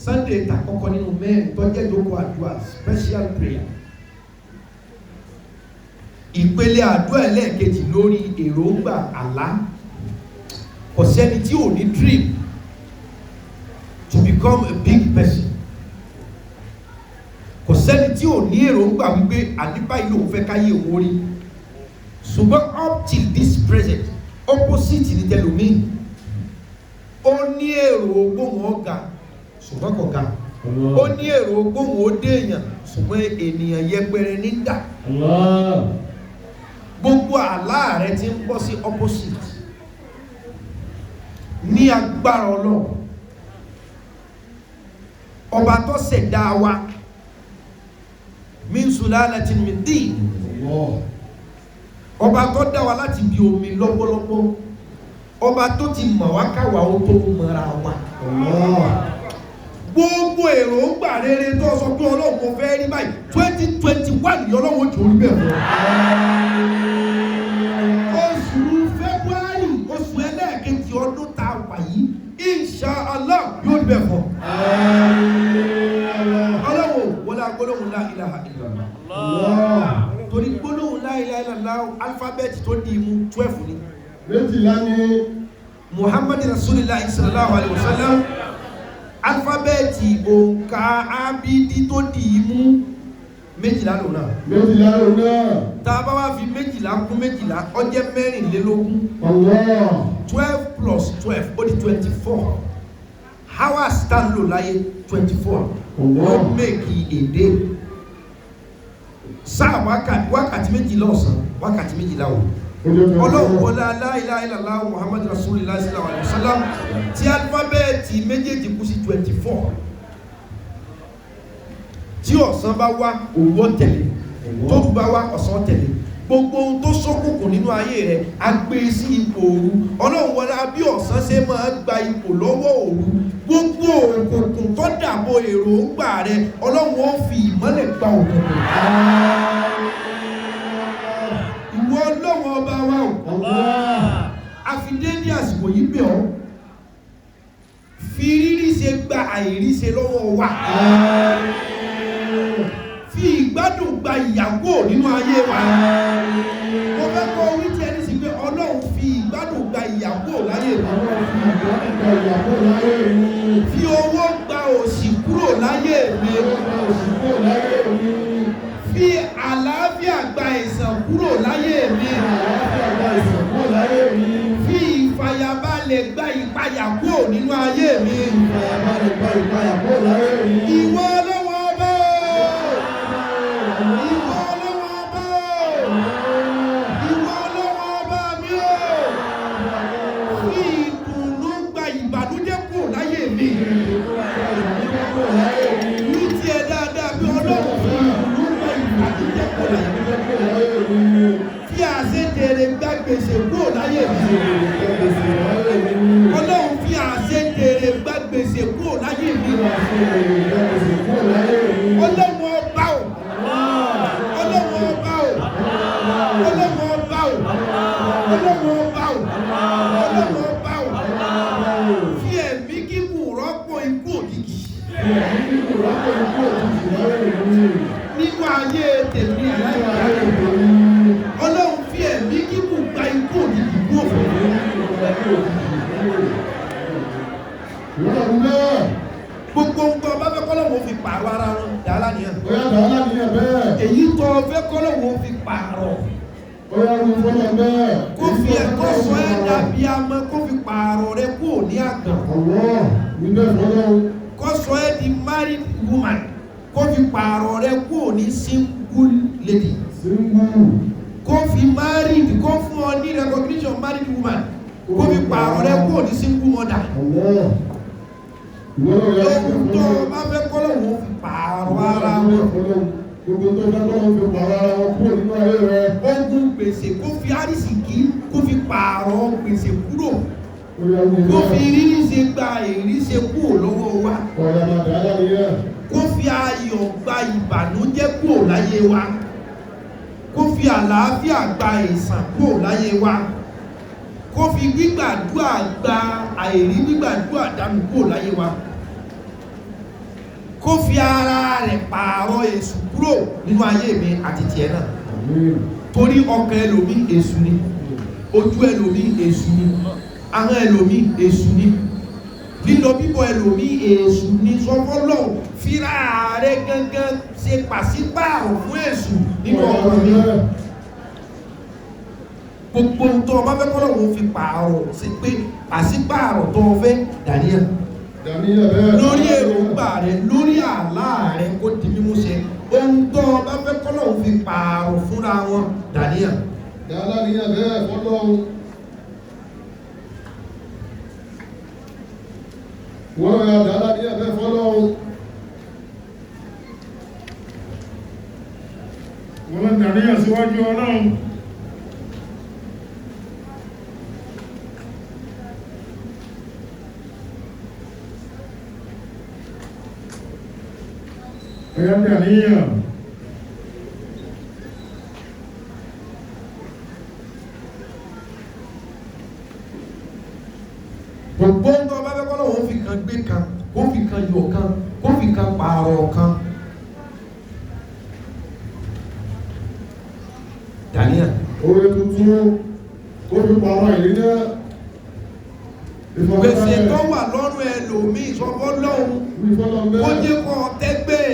Sunday tàkọ́kọ́ nínú mẹ́rin tó jẹ́ ìjókòó àdúrà special prayer ìpele àdúrà ẹlẹ́ẹ̀kejì lórí èròǹgbà àlá kò sẹ́ni tí ò ní dream to become a big person kò sẹ́ni tí ò ní èròǹgbà wípé àdíbá ìlú òun fẹ́ káyé òun rí ṣùgbọ́n up till this present opposite ní tẹlómi ó ní èrò gbóhùn ọ̀gá ṣùgbọ́n kò ga ó ní èrò gbóhùn ó dé èèyàn ṣùgbọ́n ènìyàn yẹpẹrẹ ní dà gbogbo àlá rẹ ti ń bọ́ sí opposite ní agbára Ọlọ́run ọba tó ṣẹ̀dá wa min sulalatin min tin ọba tó dá wa láti bí omi lọ́pọ̀lọpọ̀ ọba tó ti mọ̀ wá káwa ó tó mọ̀ra wa gbogbo èròǹgbà rere tó sọ pé Ọlọ́run mo fẹ́ rí báyìí 2021 yọ Ọlọ́run jù orí bẹ́ẹ̀ oṣù February oṣù ẹlẹ́ẹ̀kejì ọdún tá a wà yìí Inshallah yóò rí bẹ́ẹ̀ fún Ọlọ́run wọlé agbólóhùn la ilaha illallah torí gbólóhùn la ilaha illallah alifábẹ́ẹ̀tì tó di imú 12 ni méjìlá ní Muhammad Rasulullah sallallahu alaihi wasallam alifábẹ́ẹ̀tì òǹkà abidi tó di imú méjìlá lòun náà tá a bá wá fi méjìlá kún méjìlá ó jẹ́ mẹ́rìnlélógún 12 plus 12 ó di 24 hours tá ń lò láyé 24 ó mẹ́kì èdè sáà wákàtí méjìlá ọ̀sán wákàtí méjìlá òru Ọlọ́run wọlá la ilaha illallah Muhammad Rasulullah sallallahu alaihi wasallam tí alifábẹ́ẹ̀tì méjèèjì kú sí 24 tí ọ̀sán bá wá òwúrọ̀ tẹ̀lé tó bá wá ọ̀sán tẹ̀lé gbogbo ohun tó ṣókùnkùn nínú ayé rẹ̀ a gbé sí ipò òru Ọlọ́run wọlá bí ọ̀sán ṣe máa gba ipò lọ́wọ́ òru gbogbo òkùnkùn tó dàbò èròǹgbà rẹ̀ Ọlọ́run ó fi ìmọ́lẹ̀ gba òkùnkùn ìwọ Ọlọ́run ọba wa o àfidé ní àsìkò yìí bẹ̀ ọ́ fi rírí ṣe gba àìrí ṣe lọ́wọ́ wa fi ìgbádùn gba ìyàwó nínú ayé wa mo fẹ́ kọ́ orí tí ẹni sì pé Ọlọ́run fi ìgbádùn gba ìyàwó láyé mi fi owó gba òṣì kúrò láyé mi fi àlàáfíà gba ìsàn kúrò láyé mi fi ìfàyàbalẹ̀ gba ìpayà kúrò nínú ayé mi ìwọ Ọlọ́run ọba ìwọ Ọlọ́run ọba ìwọ Ọlọ́run ọba mi o fi ìdùnnú gba ìbànújẹ́ kúrò láyé mi ní tiẹ̀ dáadáa bí Ọlọ́run fi fi àṣetèrè gba gbèsè kúrò láyé mi Ọlọ́run fi àṣetèrè gba gbèsè kúrò láyé mi Ọlọ́run ọba o Ọlọ́run ọba o Ọlọ́run ọba o Ọlọ́run ọba o Ọlọ́run ọba o fi ẹ̀mí gígùn rọ́pò ikú òjijì nínú ayé tèmi aláìláyé Ọlọ́run fi ẹ̀mí kíkù gba ikú òjijì kú òfò gbogbo nǹkan bá fẹ́ kọ́lọ́wọ́ fi pààrọ̀ ara wọn dàálà nìyàn èyí tó fẹ́ kọ́lọ́wọ́ fi pààrọ̀ kó fi ẹ̀kọ́ sọ ẹ́ dàbí amọ́ kó fi pààrọ̀ rẹ kú ní àgàn kó sọ ẹ́ di married woman kó fi pààrọ̀ rẹ kú ní single lady kó fi married kó fún ọ ní recognition married woman kó fi pààrọ̀ rẹ kú ní single mother lóhun tó bá fẹ́ kọ́lọ́wọ́ fi pààrọ̀ ara wọn ogun gbèsè kó fi àrísìkí kó fi pààrọ̀ gbèsè kúrò kó fi ríríṣe gba ìríṣe kúrò lọ́wọ́ wa kó fi ayọ̀ gba ìbànújẹ́ kúrò láyé wa kó fi àlàáfíà gba ìsàn kúrò láyé wa kó fi gbígbàdúà gba àìrí gbígbàdúà dànù kúrò láyé wa kó fi ara rẹ̀ pààrọ̀ èṣù kúrò nínú ayé mi àti tiẹ̀ náà torí ọkàn ẹlòmí èṣù ni ojú ẹlòmí èṣù ni ahọ́n ẹlòmí èṣù ni lílọ bíbọ̀ ẹlòmí èṣù ni sọfọ́lọ́ fíra rẹ̀ gangan ṣe pàṣípààrọ̀ fún èṣù nínú ọkàn mi gbogbo tó ọba fẹ́ kọ́lọ́wọ́ fi pààrọ̀ sí pé pàṣípààrọ̀ tó fẹ́ dàníyàn lórí èròǹgbà rẹ lórí àlá rẹ kó di mímúṣẹ ohun tó ọba fẹ́ kọ́lọ́wọ́ fi pààrọ̀ fúnra wọn dàníyàn. Dàníyàn bẹ́ẹ̀ fọ́lọ́run. Wọ́n rẹ̀ dàníyàn bẹ́ẹ̀ fọ́lọ́run. Wọ́n dàníyàn síwájú Ọlọ́run. Ẹ̀yà dàníyàn. Gbogbo ń tọ́ bá fẹ́ kọ́ lọ́wọ́ fi kan gbé kan kó fi kan yọ kan kó fi kan pààrọ̀ kan dàníyàn. Oore tuntun ó fi pààrọ̀ ìrìnà Gbèsè tó wà lọ́rùn ẹlòmíì sọ́fọ́ lọ́hùn ó jẹ́ kọ́ tẹ́gbẹ́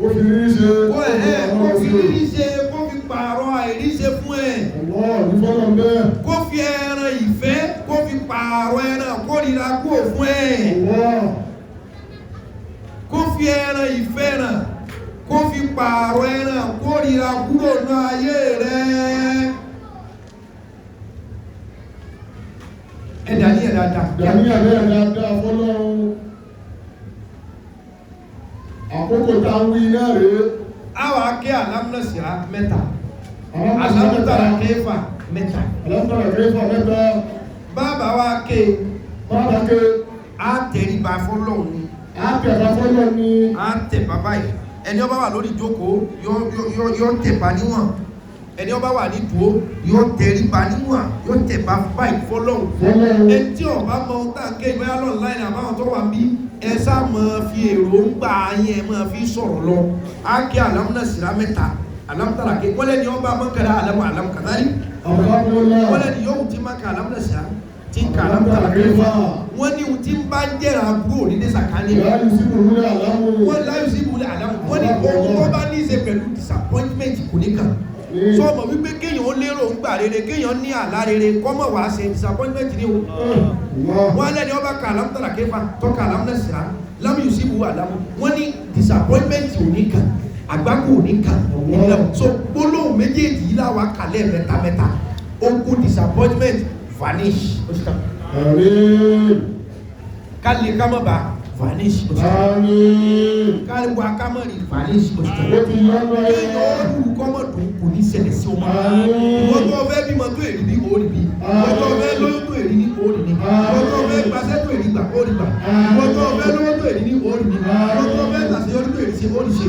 ó fi rí ṣe kó fi rí ṣe kó fi pààrọ̀ àìríṣe fún ẹ̀ kó fi ẹran ìfẹ́ kó fi pààrọ̀ ẹran kórìíra kó fún ẹ̀ kó fi ẹran ìfẹ́ ràn kó fi pààrọ̀ ẹran kórìíra kúrò ní ayé rẹ̀. Dàníyàn dáadáa. Dàníyàn dáadáa fọ́lọ́run. Àkókò tá ń wí náà rèé. Àwọn akẹ́ alámúnàṣìrá mẹ́ta. Alámúnàṣìrá kẹfà mẹ́ta. Alámúnàṣìrá kẹfà mẹ́ta. Bàbá wa ké. Bàbá ké. Á tẹríba fọ́lọ́run ni. Á tẹríba fọ́lọ́run ni. Á tẹ̀ bàbá yìí. Ẹni ó bá wà lórí ìjókòó yóò tẹ̀bà níwọ̀n. Ẹni ó bá wà ní dúró yóò tẹríba níwọ̀n yóò tẹ̀bà báyìí fọ́lọ́run. Ẹni tí ọba mọ ohun tá à ń ké ìgbéyà lọ́nláìn àbáwọn tó wà bí ẹ sá máa fi èròǹgbà yẹn máa fi sọ̀rọ̀ lọ. Á kí alámúnàṣìrá mẹ́ta alámútàrà ké wọ́n lẹ́ni ọba mọ́kànlá alámùkàdárí. Wọ́n lẹ́ni yóò ti máa ka alámúnàṣìrá tí ń ka alámútàrà ké fà. Wọ́n ní ohun tí ń bá ń jẹ́ra àbúrò ní sàkání. Wọ́n láyò sí ìbúlẹ̀ àlámù. Wọ́n ní ohun tó bá ní í ṣe pẹ̀lú disappointment kò ní kàn. So ọmọ wípé kéèyàn ó lérò ń gbà rere kéèyàn ní àlá rere kọ́mọ̀ wá ṣe disappointment ní o. Wọ́n lẹ́ni ọba ka alámútàrà ké fà tọ́ka alámúnàṣìrá lámù yóò sí ìbú àlámù. Wọ́n ní disappointment ò ní kàn àgbákò ò ní kàn. So gbólóhùn méjèèjì yìí láwa kàlẹ́ mẹ́ta ogun disappointment vanish. Kálí kámọ́ bá vanish. Kálí wa kámọ́ rí vanish. Kéèyàn ó lù kọ́mọ̀ dùn kò ní ṣẹlẹ̀ sí ọmọ. Ìwọ́n tó fẹ́ bímọ tó èrí ní òórì bí. Ìwọ́n tó fẹ́ lóyún tó èrí ní òórì ní. Ìwọ́n tó fẹ́ gbaṣẹ́ tó èrí gbà òórì gbà. Ìwọ́n tó fẹ́ lówó tó èrí ní òórì ní. Ìwọ́n tó fẹ́ ṣàṣeyọrí tó èrí ṣe òórì ṣe.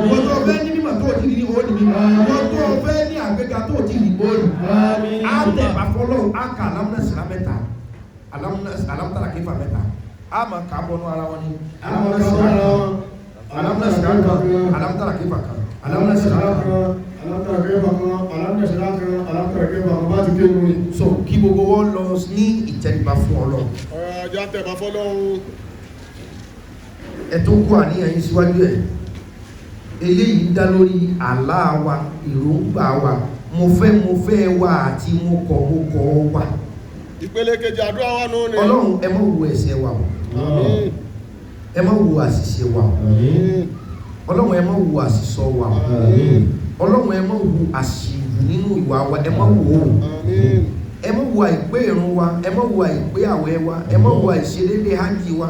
Ìwọ́n tó fẹ́ ní mímọ̀ tó ti rí ní òórì ní. Ìwọ́n tó fẹ́ ní àgbéga tó ti rí òórì. Á tẹ̀ bá fọlọ́run á ka alámúnàṣìrá mẹ́ta alámútàrà kéfà mẹ́ta. Á máa kà á bọ́nú ara wọn ni. Alámúnàṣìrá kan alámútàrà kéfà kan alámúnàṣìrá kan. So kí gbogbo wọn lọ ní ìtẹríba fún Ọlọ́run. Ọjọ́ tẹ̀bá fọ́lọ́run. Ẹ tó kó àníyàn yín síwájú ẹ̀. Eléyìí dá lórí àlá wa èròǹgbà wa mo fẹ́ wa àti mo kọ̀ wa. Ìpele kejì àdúrà wa nù ni. Ọlọ́run ẹ má wo ẹ̀ṣẹ̀ wa o. Ẹ má wo àṣìṣe wa o. Ọlọ́run ẹ má wo àṣìṣọ wa o. Ọlọ́run ẹ má wo àṣìwù nínú ìwà wa ẹ má wo o. Ẹ má wo àìpé ìrun wa ẹ má wo àìpé àwẹ̀ wa ẹ má wo àìṣedéédé hajj wa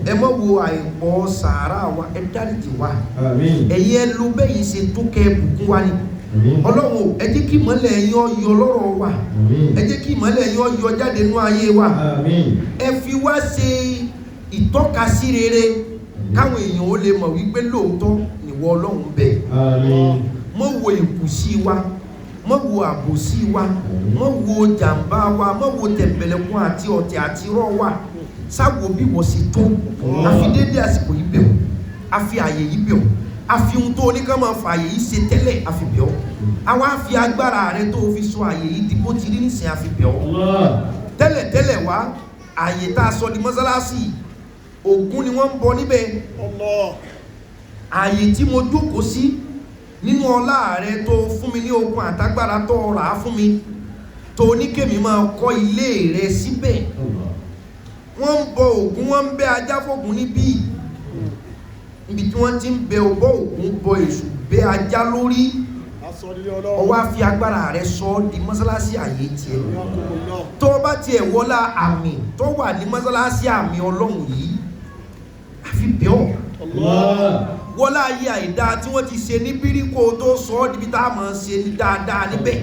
ẹ má wo àìpọ̀ sàárà wa ẹ dáríjì wa. Ẹ̀yin ẹ lo bẹ́ẹ̀ yìí ṣe tó kẹ́ bùkún wa ni. Ọlọ́run ẹ jẹ́ kí ìmọ́lẹ̀ yín ó yọ lọ́rọ̀ wa ẹ jẹ́ kí ìmọ́lẹ̀ yín ó yọ jáde nínú ayé wa ẹ fi wá ṣe ìtọ́kasí rere káwọn èèyàn ó lè mọ̀ wípé lóòótọ́ nìwọ Ọlọ́run bẹ. Mọ́ wo ìkùsí wa mọ́ wo àbòsí wa mọ́ wo jàǹbá wa mọ́ wo tẹ̀m̀bẹ̀lẹ̀kún àti ọ̀tẹ̀ àti irọ́ wa sáwo bí wọ́n sì tó àfi déédéé àsìkò yìí bẹ̀ ọ́ àfi àyè yìí bẹ̀ ọ́ àfi ohun tó oníkan máa fa àyè yìí ṣe tẹ́lẹ̀ àfi bẹ̀ ọ́ àwa àfi agbára rẹ tó fi sọ àyè yìí di bó ti rí nísìnyí àfi bẹ̀ ọ́ tẹ́lẹ̀ wá àyè tá a sọ di mọ́sálásì Ògún ni wọ́n ń bọ níbẹ̀ àyè tí mo jókòó sí nínú ọlá rẹ tó fún mi ní okun àtagbára tó rà á fún mi tó ní kémi máa kọ́ ilé rẹ síbẹ̀. Wọ́n ń bọ Ògún, wọ́n ń bẹ ajá fógun níbí tí wọ́n ti ń bẹ ọbọ̀ Ògún bọ èṣù bẹ ajá lórí. Ó wá fi agbára rẹ sọ di mọ́sálásí àyè tiẹ̀. Tó bá tiẹ̀ wọlá àmì tó wà ní mọ́sálásí àmì Ọlọ́run yìí àfi bẹ́ ọ̀ wọlá ayé àìdá tí wọ́n ti ṣe ní bíríkò tó sọ ọ́ níbi tá a máa ṣe ní dáadáa níbẹ̀.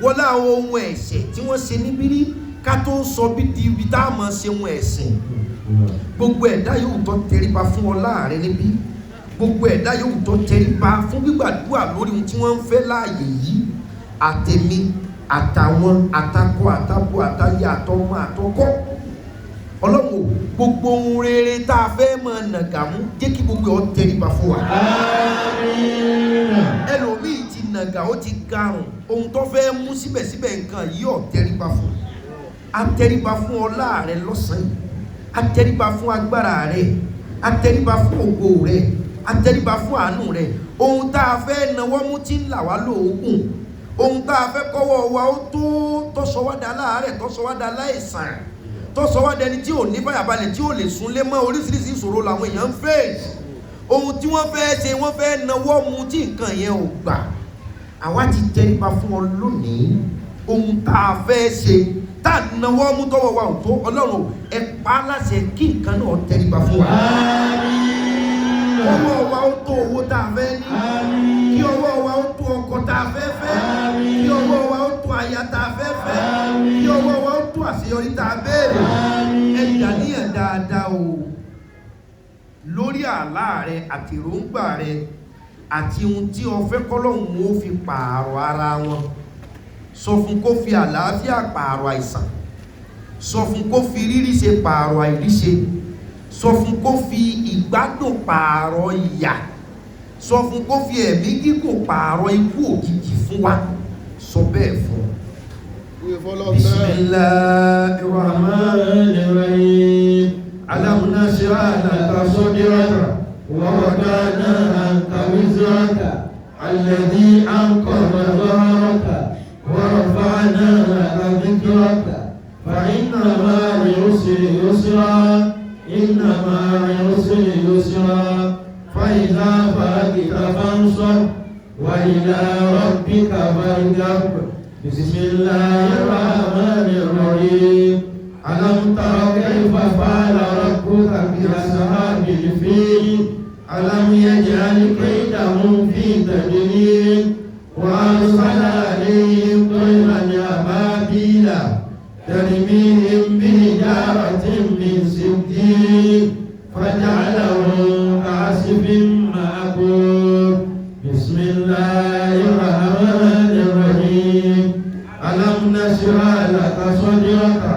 Wọlá ohun ẹ̀ṣẹ̀ tí wọ́n ṣe ní bírí ká tó sọ bí di ibi tá a máa ṣe ohun ẹ̀sìn. Gbogbo ẹ̀dá yóò tó tẹríba fún ọlá rẹ níbí. Gbogbo ẹ̀dá yóò tó tẹríba fún gbígbàdúrà lórí ohun tí wọ́n ń fẹ́ láàyè yìí. Àtèmi àtàwọn àtakọ àtabo àtayé àtọmọ àtọkọ. Ọlọ́run gbogbo ohun rere tá a fẹ́ mọ̀ nàgàmú jẹ́ kí gbogbo ọ tẹríba fún wa. Ẹlòmíì ti nàgà ó ti garùn ohun tó fẹ́ mú síbẹ̀síbẹ̀ nǹkan yìí ọ̀ tẹríba fún. A tẹríba fún ọlá rẹ lọ́sàn-án yìí. A tẹríba fún agbára rẹ. A tẹríba fún ògo rẹ. A tẹríba fún àánú rẹ. Ohun tá a fẹ́ nawọ́ mú tí ń là wá lóògùn. Ohun tá a fẹ́ kọ́wọ́ wa ó tó sọ wá dá láàárẹ̀ tó sọ wá dá láìsàn tó sọ wá dẹni tí ò ní fàyàbalẹ̀ tí ò lè súnlé mọ́ oríṣiríṣi ìṣòro làwọn èèyàn ń fẹ́. Ohun tí wọ́n fẹ́ ṣe wọ́n fẹ́ nawọ́ mu tí nǹkan yẹn ò gbà. Àwa ti tẹríba fún ọ lónìí. Ohun tá a fẹ́ ṣe tá a nawọ́ mú tọwọ́ wa ò tó Ọlọ́run ẹ pa á láṣẹ kí nǹkan náà tẹríba fún wa. Ọwọ́ wa ó tó owó tá a fẹ́ ní. Kí ọwọ́ wa ó tó ọkọ tá a fẹ́ fẹ́. Kí ọwọ́ wa ó tó aya tá a fẹ́ fẹ́. Kí ọwọ́ wa ó tó àṣeyọrí tá a béèrè. Ẹ dàníyàn dáadáa o lórí àlá rẹ àti èròǹgbà rẹ àti ohun tí o fẹ́ k'Ọlọ́run ó fi pààrọ̀ ara wọn. Sọ fún kó fi àlàáfíà pààrọ̀ àìsàn. Sọ fún kó fi rírí ṣe pààrọ̀ àìríṣe. Sọ fún kó fi ìgbádùn pààrọ̀ ìyà. Sọ fún kó fi ẹ̀mí gígùn pààrọ̀ ikú òjijì fún wa. Sọ bẹ́ẹ̀ fún. Bismillahirrahmanirrahim. Alam nashrah laka sadraka wa wada'na anka wizraka alladhi anqadha dhahraka wa rafa'na laka dhikraka fa inna ma'al usri yusra inna ma'al usri yusra fa idha faragta fansab wa ila rabbika farghab. Bismillahirrahmanirrahim. Alam tara kayfa fa'ala rabbuka bi ashabil fil alam yaj'al kaydahum fi tadlil wa arsala alayhim tayran ababila tarmihim bi hijaratin min sijil faj'alahum ka'asfin ma'kul. Bismillahirrahmanirrahim. Alam nashrah laka sadraka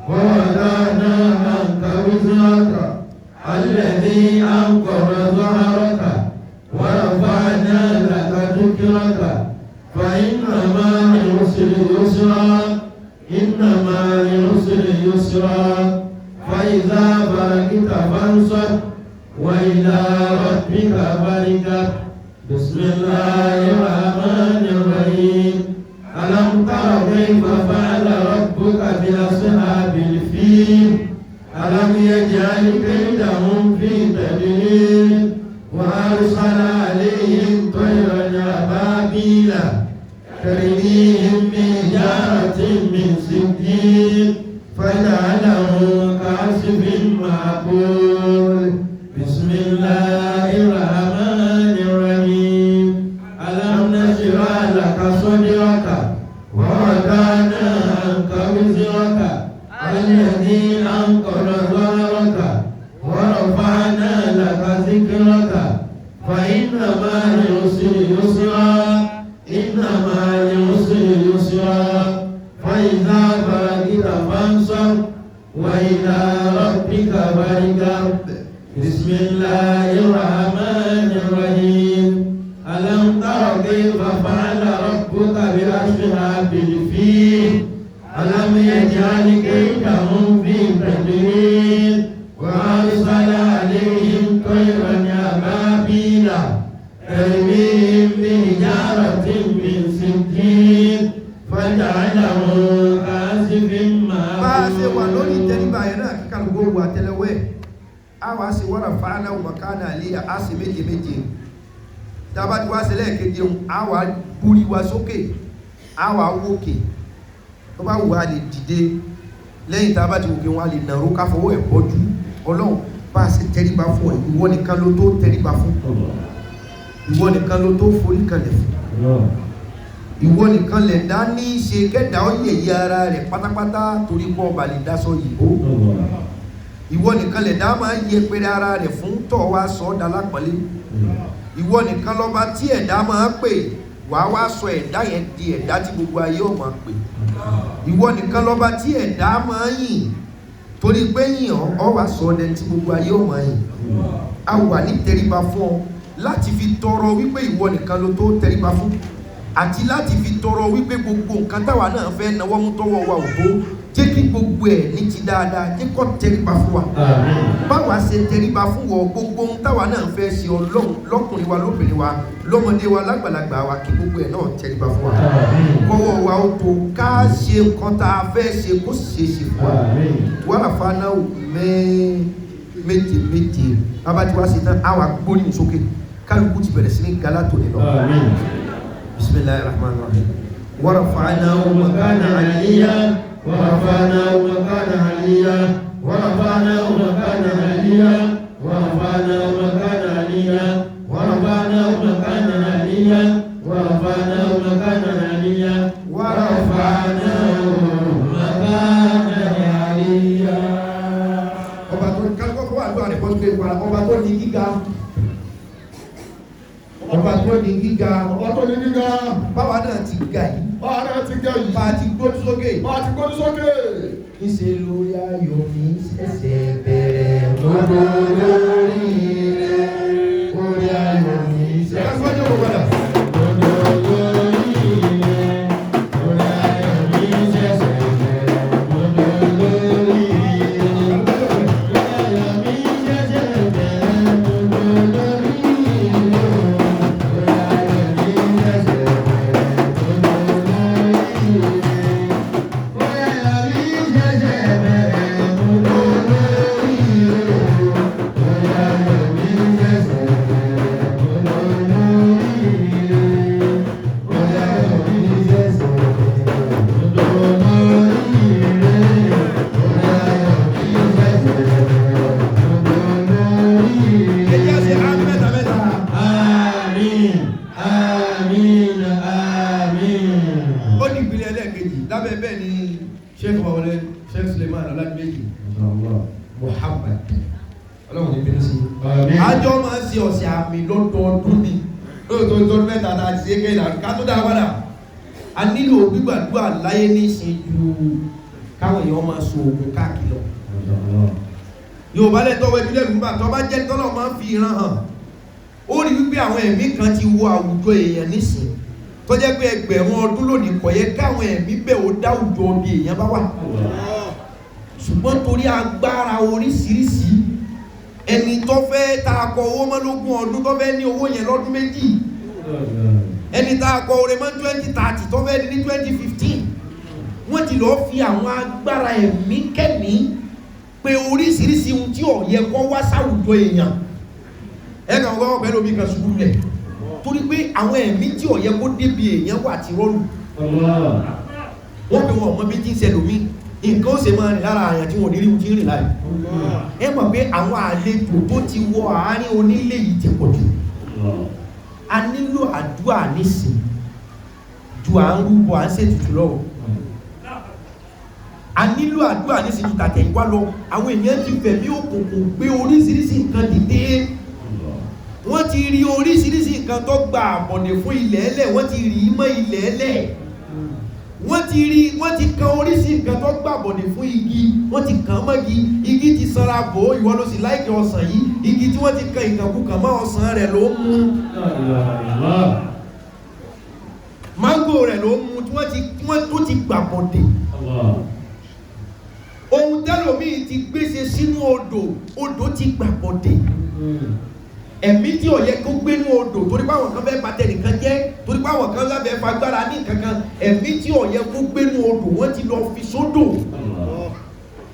wa wada'na anka wizraka alladhi anqadha dhahraka wa rafa'na laka dhikraka fa inna ma'al usri yusra inna ma'al usri yusra fa idha faragta fansab wa ila rabbika farghab. Bismillahirrahmanirrahim. Alam tara kayfa fa'ala rabbuka bi ashabil fil alam yaj'al kaydahum fi tadlil wa arsala alayhim tayran ababila tarmihim bi hijaratin min sijil faj'alahum ka'asfin ma'kul. Bismillahirrahmanirrahim. Alam nashrah laka sadraka wa wada'na anka wizraka alladhi anqadha dhahraka wa rafa'na laka dhikraka fa inna ma'al usri yusra inna ma'al usri yusra fa idha faragta fansab wa ila rabbika farghab. Bismillahirrahmanirrahim. Alam tara kayfa fa'ala rabbuka bi ashabil fil alam yaj'al kaydahum fi tadlil wa arsala alayhim tayran ababila tarmihim معروف bá a ṣe wà lórí ìtẹríba yẹn náà kíkà ló gbogbo àtẹ́lẹwọ́ a wá sí wọ́n ràfà náà mọ̀kánà àlíyà a sì méje méje tábà tí wá sí lẹ́ẹ̀keje a wá búrí wa sókè a wá wókè tó bá wù á lè dìde lẹ́yìn tábà tí wòkè wọn a lè nàró káfọwọ́ ẹ̀ bọ́jú ọlọ́run bá a ṣe tẹríba fún ẹ ìwọ nìkan ló tó tẹríba fún ìwọ nìkan ló tó forí kalẹ̀ fún ìwọ nìkan lè dá ní ṣe kẹ́dà ó yẹ̀yẹ́ ara rẹ̀ pátápátá torí pọ́ ọba lè dá sọ yìí ìwọ nìkan lè dá máa yẹ pẹ̀rẹ̀ ara rẹ̀ fún tọ́ wa sọ ọ́ dalápọ̀lé ìwọ nìkan lọ́ba tí ẹ̀dá máa pè wà wá sọ ẹ̀dá yẹn di ẹ̀dá tí gbogbo ayé ọ̀ máa pè ìwọ nìkan lọ́ba tí ẹ̀dá máa yìn torí pé yìn ọ́ wá sọ ọdẹ tí gbogbo ayé ọ̀ máa yìn a wà ní tẹríba fún ọ láti fi tọrọ wípé ìwọ nìkan ló tó tẹríba fún àti láti fi tọrọ wípé gbogbo nǹkan táwa náà fẹ́ náwó mú tọwọ́ wa ò tó jẹ́ kí gbogbo ẹ̀ ní ti dáadáa jẹ́ kó tẹríba fún wa báwa ṣe tẹríba fún wọ gbogbo ohun táwa náà fẹ́ ṣe ọlọ́run lọ́kùnrin wa lóbìnrin wa lọ́mọdé wa lágbàlagbà wa kí gbogbo ẹ̀ náà tẹríba fún wa kọ́wọ́ wa ó tó ká ṣe nǹkan tá a fẹ́ ṣe kó ṣe ṣe fún wa wàrà fana méje méje abájú wa ṣe tán àwa gbóríyìn sókè kálukú ti bẹ̀rẹ̀ sí ní gálá tó ní lọ. بسم الله الرحمن الرحيم ورفعناه مكانا عليا ورفعناه مكانا عليا ورفعناه مكانا عليا ورفعناه مكانا عليا ورفعناه مكانا عليا ورفعناه مكانا عليا ورفعناه مكانا عليا ọba tó kálukọ́ fún àdúrà rẹ̀ bọ́sùn pé ọba tó ní gíga ọba tó ní gíga ọba tó ní gíga báwa náà ti ga yìí báwa náà ti ga yìí bá a ti gbójú sókè bá a ti gbójú sókè níṣẹ́ lórí ayọ̀ mi ṣẹ̀ṣẹ̀ bẹ̀rẹ̀ gbogbo lórí rẹ̀ orí ayọ̀ mi ṣẹ̀ṣẹ̀ bẹ̀rẹ̀. àjọ máa ń ṣe ọ̀sẹ̀ àmì lọ́dọọdún ni lóòótọ́ mẹ́ta tá a ti ṣe kéèlà ká tó dá padà a nílò gbígbàdúrà láyé ní ìsìn ju káwọn èèyàn máa so oògùn káàkiri lọ. Yorùbá lẹ́tọ́ wẹ́jú lẹ́nu bá tọ́ bá jẹ́ tọ́lọ̀ máa ń fi ìran hàn ó rí wípé àwọn ẹ̀mí kan ti wọ àwùjọ èèyàn nísìn tó jẹ́ pé ẹgbẹ̀rún ọdún lónìí kò yẹ káwọn ẹ̀mí bẹ́ẹ̀ ó dá àwùjọ bí èèyàn bá wà ṣùgbọ́n torí agbára oríṣiríṣi ẹni tó fẹ́ tá a kọ owó mọ́ lógún ọdún tó fẹ́ ní owó yẹn lọ́dún méjì ẹni tá a kọ oore mọ́ 2030 tó fẹ́ ní 2015 wọ́n ti lọ́ọ́ fi àwọn agbára ẹ̀mí kẹ́mí pé oríṣiríṣi ohun tí ò yẹ kó wá sáwùjọ èèyàn ẹ̀ka ọgọ́ pẹ̀lú omi kan ṣubú rẹ̀ torí pé àwọn ẹ̀mí tí ò yẹ kó débi èèyàn wà ti rọ́lù wọ́n pe wọn ọmọ bí tí ń ṣẹlòmí nǹkan ó ṣe máa rìn lára àyàn tí wọ́n ní rí ohun tí ń rìn láì ẹ mọ̀ pé àwọn àlejò tó ti wọ àárín onílé yìí ti pọ̀ jù a nílò àdúrà nísìn ju à ń rúbọ à ń ṣètùtù lọ́wọ́ a nílò àdúrà nísìn ju tàtẹ̀yìnwá lọ àwọn èèyàn ti fẹ̀mí òkùnkùn gbé oríṣiríṣi nǹkan dìde wọ́n ti rí oríṣiríṣi nǹkan tó gba àbọ̀dè fún ilẹ̀ ẹlẹ̀ wọ́n ti rí mọ́ ilẹ̀ ẹlẹ̀ wọ́n ti kan oríṣi nǹkan tó gba àbọ̀dè fún igi wọ́n ti kàn mọ́gi igi ti sanra bò ó ìwọ ló sì láìkì ọsàn yìí igi tí wọ́n ti kan ìkànkùkàn mọ́ ọsàn rẹ̀ ló mú mángò rẹ̀ ló mú tí wọ́n tó ti gba àbọ̀dè ohun tẹ́lòmíì ti gbéṣe sínú odò ti gba àbọ̀dè ẹ̀mí tí ó yẹ kó gbénú odò torí báwọn kan fẹ́ bàtẹ̀ nìkan jẹ́ torí báwọn kan lábẹ́ fagbára ní kankan ẹ̀mí tí ó yẹ kó gbénú odò wọ́n ti lọ fi sódò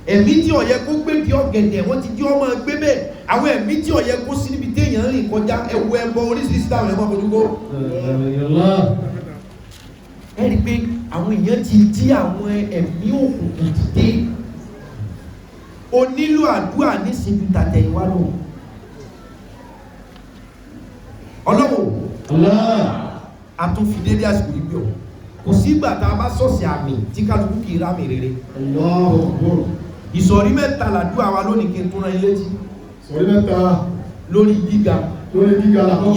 ẹ̀mí tí ó yẹ kó gbé di ọ̀gẹ̀dẹ̀ wọ́n ti di ọmọ gbé bẹ́ẹ̀ àwọn ẹ̀mí tí ó yẹ kó sí níbi téèyàn rìn kọjá ẹwọ ẹbọ oríṣiríṣi táwọn ẹ̀mọ́ fojúkó ẹ rí pé àwọn èèyàn ti dí àwọn ẹ̀mí òkùnkùn dìde o nílò àdúrà nísìnyí tàtẹ̀yìnwá lò ọlọ́wọ́ àtúnfìdédé àsìkò ìgbé ọ̀ kò sígbà tá a bá sọ̀sẹ̀ àmì tí kálukú kì í rámì rere ìsọ̀rí mẹ́ta làdúrà wa lónìí kí n tún rán ilé tí sọ̀rí mẹ́ta lórí gíga làwọn